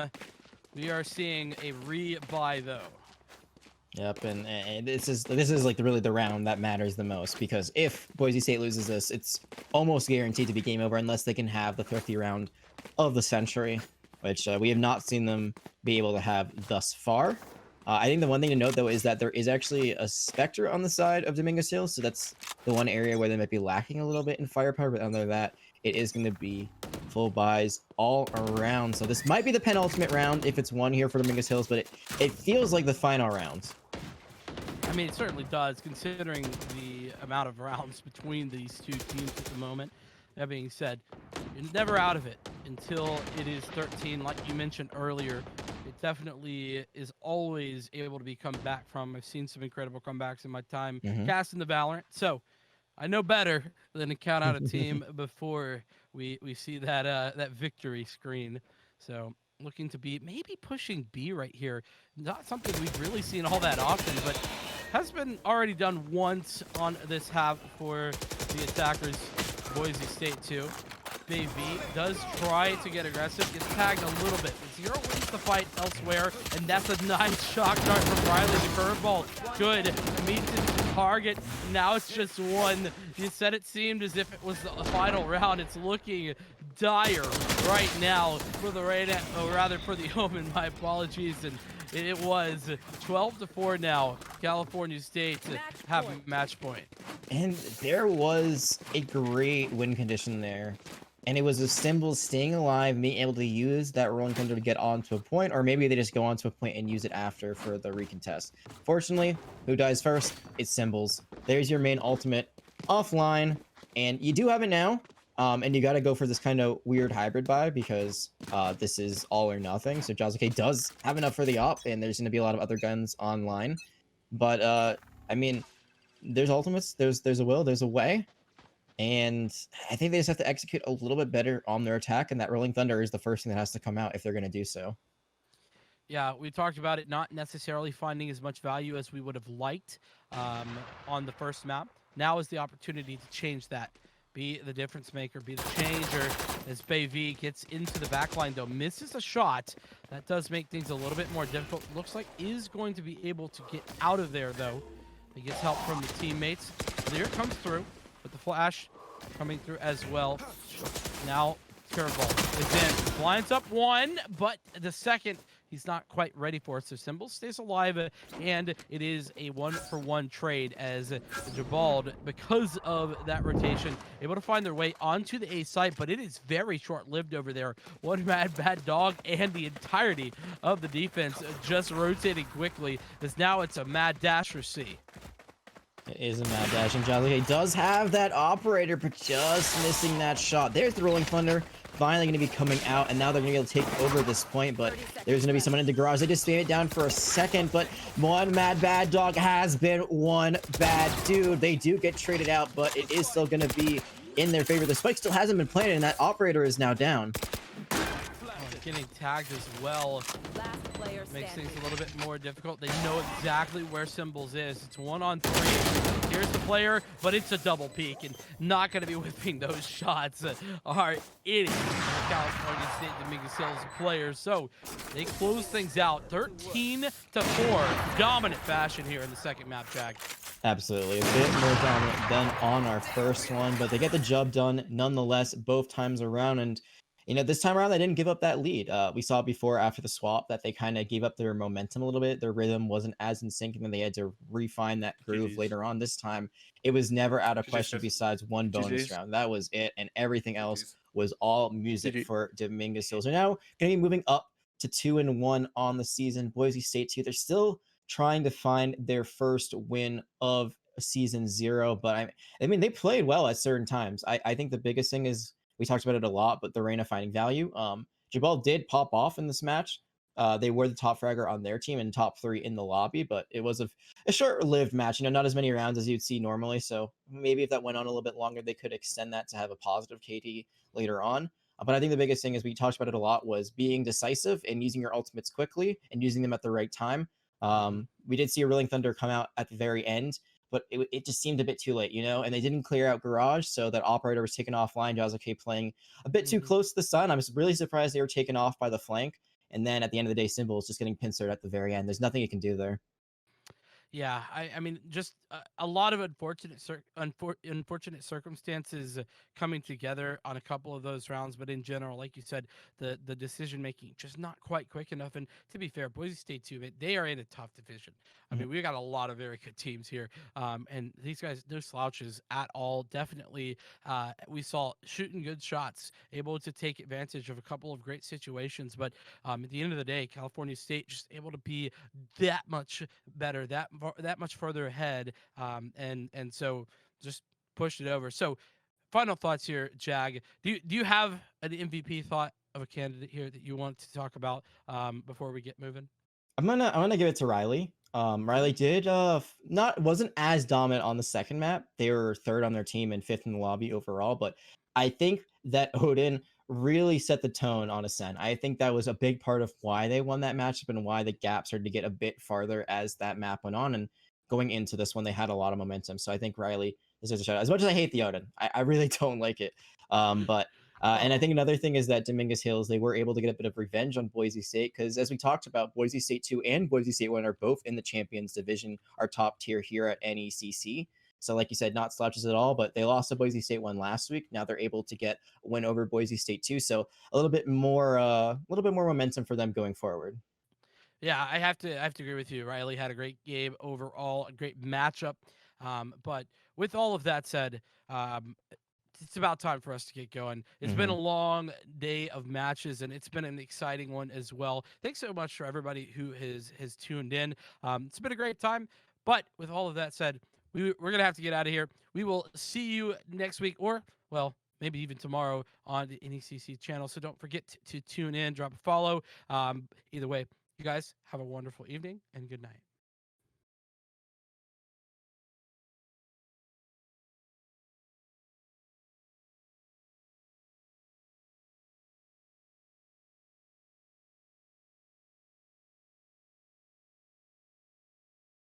We are seeing a rebuy though. Yep, and this is like really the round that matters the most, because if Boise State loses this, it's almost guaranteed to be game over unless they can have the 50 round of the century, which we have not seen them be able to have thus far. I think the one thing to note though is that there is actually a Spectre on the side of Dominguez Hills, so that's the one area where they might be lacking a little bit in firepower, but other than that, it is going to be full buys all around. So this might be the penultimate round if it's won here for Dominguez Hills, but it feels like the final round. I mean, it certainly does, considering the amount of rounds between these two teams at the moment. That being said, you're never out of it until it is 13. Like you mentioned earlier, it definitely is always able to be come back from. I've seen some incredible comebacks in my time Mhm. casting the Valorant. So I know better than to count out a team before we see that that victory screen. So looking to be maybe pushing B right here. Not something we've really seen all that often, but has been already done once on this half for the attackers. Boise State too. Baby does try to get aggressive, gets tagged a little bit. Zero wins the fight elsewhere, and that's a nice shock dart from Riley. The curveball, good, meets its target. Now it's just one. You said it seemed as if it was the final round. It's looking dire right now for the Rain, or rather for the Omen. My apologies, and it was 12-4 now. California State have a match point. And there was a great win condition there. And it was the Symbols staying alive, being able to use that rolling thunder to get onto a point, or maybe they just go onto a point and use it after for the recontest. Fortunately, who dies first? It's Symbols. There's your main ultimate offline, and you do have it now. And you got to go for this kind of weird hybrid buy because this is all or nothing. So Jazuke does have enough for the op, and there's going to be a lot of other guns online. But I mean, there's ultimates, there's a will, there's a way. And I think they just have to execute a little bit better on their attack, and that Rolling Thunder is the first thing that has to come out if they're going to do so. Yeah, we talked about it not necessarily finding as much value as we would have liked on the first map. Now is the opportunity to change that. Be the difference maker, be the changer. As Bayv gets into the backline, though, misses a shot. That does make things a little bit more difficult. Looks like is going to be able to get out of there, though. He gets help from the teammates. Lear comes through with the flash coming through as well. Now, curveball is in. Blinds up one, but the second he's not quite ready for it. So Symbol stays alive, and it is a 1-for-1 trade as Jabald, because of that rotation, able to find their way onto the A site, but it is very short-lived over there. One bad dog and the entirety of the defense just rotating quickly, as now it's a mad dash for C. It is a mad dash, and Jazuke does have that operator, but just missing that shot. There's the Rolling Thunder. Finally going to be coming out, and now they're going to be able to take over this point, but there's going to be someone in the garage. They just spam it down for a second, but one mad bad dog has been one bad dude. They do get traded out, but it is still going to be in their favor. The spike still hasn't been planted, and that operator is now down. Getting tagged as well makes things a little bit more difficult. They know exactly where Symbols is. It's 1-on-3. Here's the player, but it's a double peek, and not going to be whipping those shots are any California State Dominguez Hills players. So they close things out 13-4. Dominant fashion here in the second map, Jag. Absolutely. A bit more dominant than on our first one, but they get the job done nonetheless both times around. And you know, this time around, they didn't give up that lead. We saw before after the swap that they kind of gave up their momentum a little bit. Their rhythm wasn't as in sync, and then they had to refine that groove later on. This time, it was never out of question besides one bonus round. That was it, and everything else was all music for Dominguez Hills. They're now going to be moving up to 2-1 on the season. Boise State, too. They're still trying to find their first win of season 0, but I mean, they played well at certain times. I think the biggest thing is, we talked about it a lot, but the Reyna finding value. Jabal did pop off in this match. They were the top fragger on their team and top 3 in the lobby, but it was a short-lived match. You know, not as many rounds as you'd see normally. So maybe if that went on a little bit longer, they could extend that to have a positive KD later on. But I think the biggest thing is, we talked about it a lot, was being decisive and using your ultimates quickly and using them at the right time. We did see a Rolling Thunder come out at the very end, but it just seemed a bit too late, you know, and they didn't clear out garage, so that operator was taken offline. Jazuke playing a bit too close to the sun. I was really surprised they were taken off by the flank, and then at the end of the day, Symbols just getting pincered at the very end. There's nothing you can do there. Yeah, I mean, just a lot of unfortunate circumstances coming together on a couple of those rounds, but in general, like you said, the decision making just not quite quick enough. And to be fair, Boise State too, they are in a tough division. I mean, we got a lot of very good teams here, and these guys, no slouches at all. Definitely, we saw shooting good shots, able to take advantage of a couple of great situations. But at the end of the day, California State just able to be that much better, that that much further ahead, and so just pushed it over. So final thoughts here, Jag. Do you have an MVP thought of a candidate here that you want to talk about before we get moving? I'm gonna give it to Riley. Okay. Riley did not wasn't as dominant on the second map. They were third on their team and fifth in the lobby overall, but I think that Odin really set the tone on Ascent. I think that was a big part of why they won that matchup and why the gap started to get a bit farther as that map went on. And going into this one, they had a lot of momentum. So I think Riley deserves a shout out. As much as I hate the Odin, I really don't like it. But and I Oh, think another thing is that Dominguez Hills, they were able to get a bit of revenge on Boise State because, as we talked about, Boise State 2 and Boise State 1 are both in the Champions Division, are top tier here at NECC. So, like you said, not slouches at all, but they lost to Boise State 1 last week. Now they're able to get a win over Boise State 2. So, a little bit more momentum for them going forward. yeah, I have to agree with you. Riley had a great game overall, a great matchup. But with all of that said, it's about time for us to get going. It's been Hmm. a long day of matches, and it's been an exciting one as well. Thanks so much for everybody who has tuned in. It's been a great time. But with all of that said, we're gonna have to get out of here. We will see you next week, or well, maybe even tomorrow on the NECC channel. So don't forget to tune in, drop a follow. Either way, you guys have a wonderful evening and good night.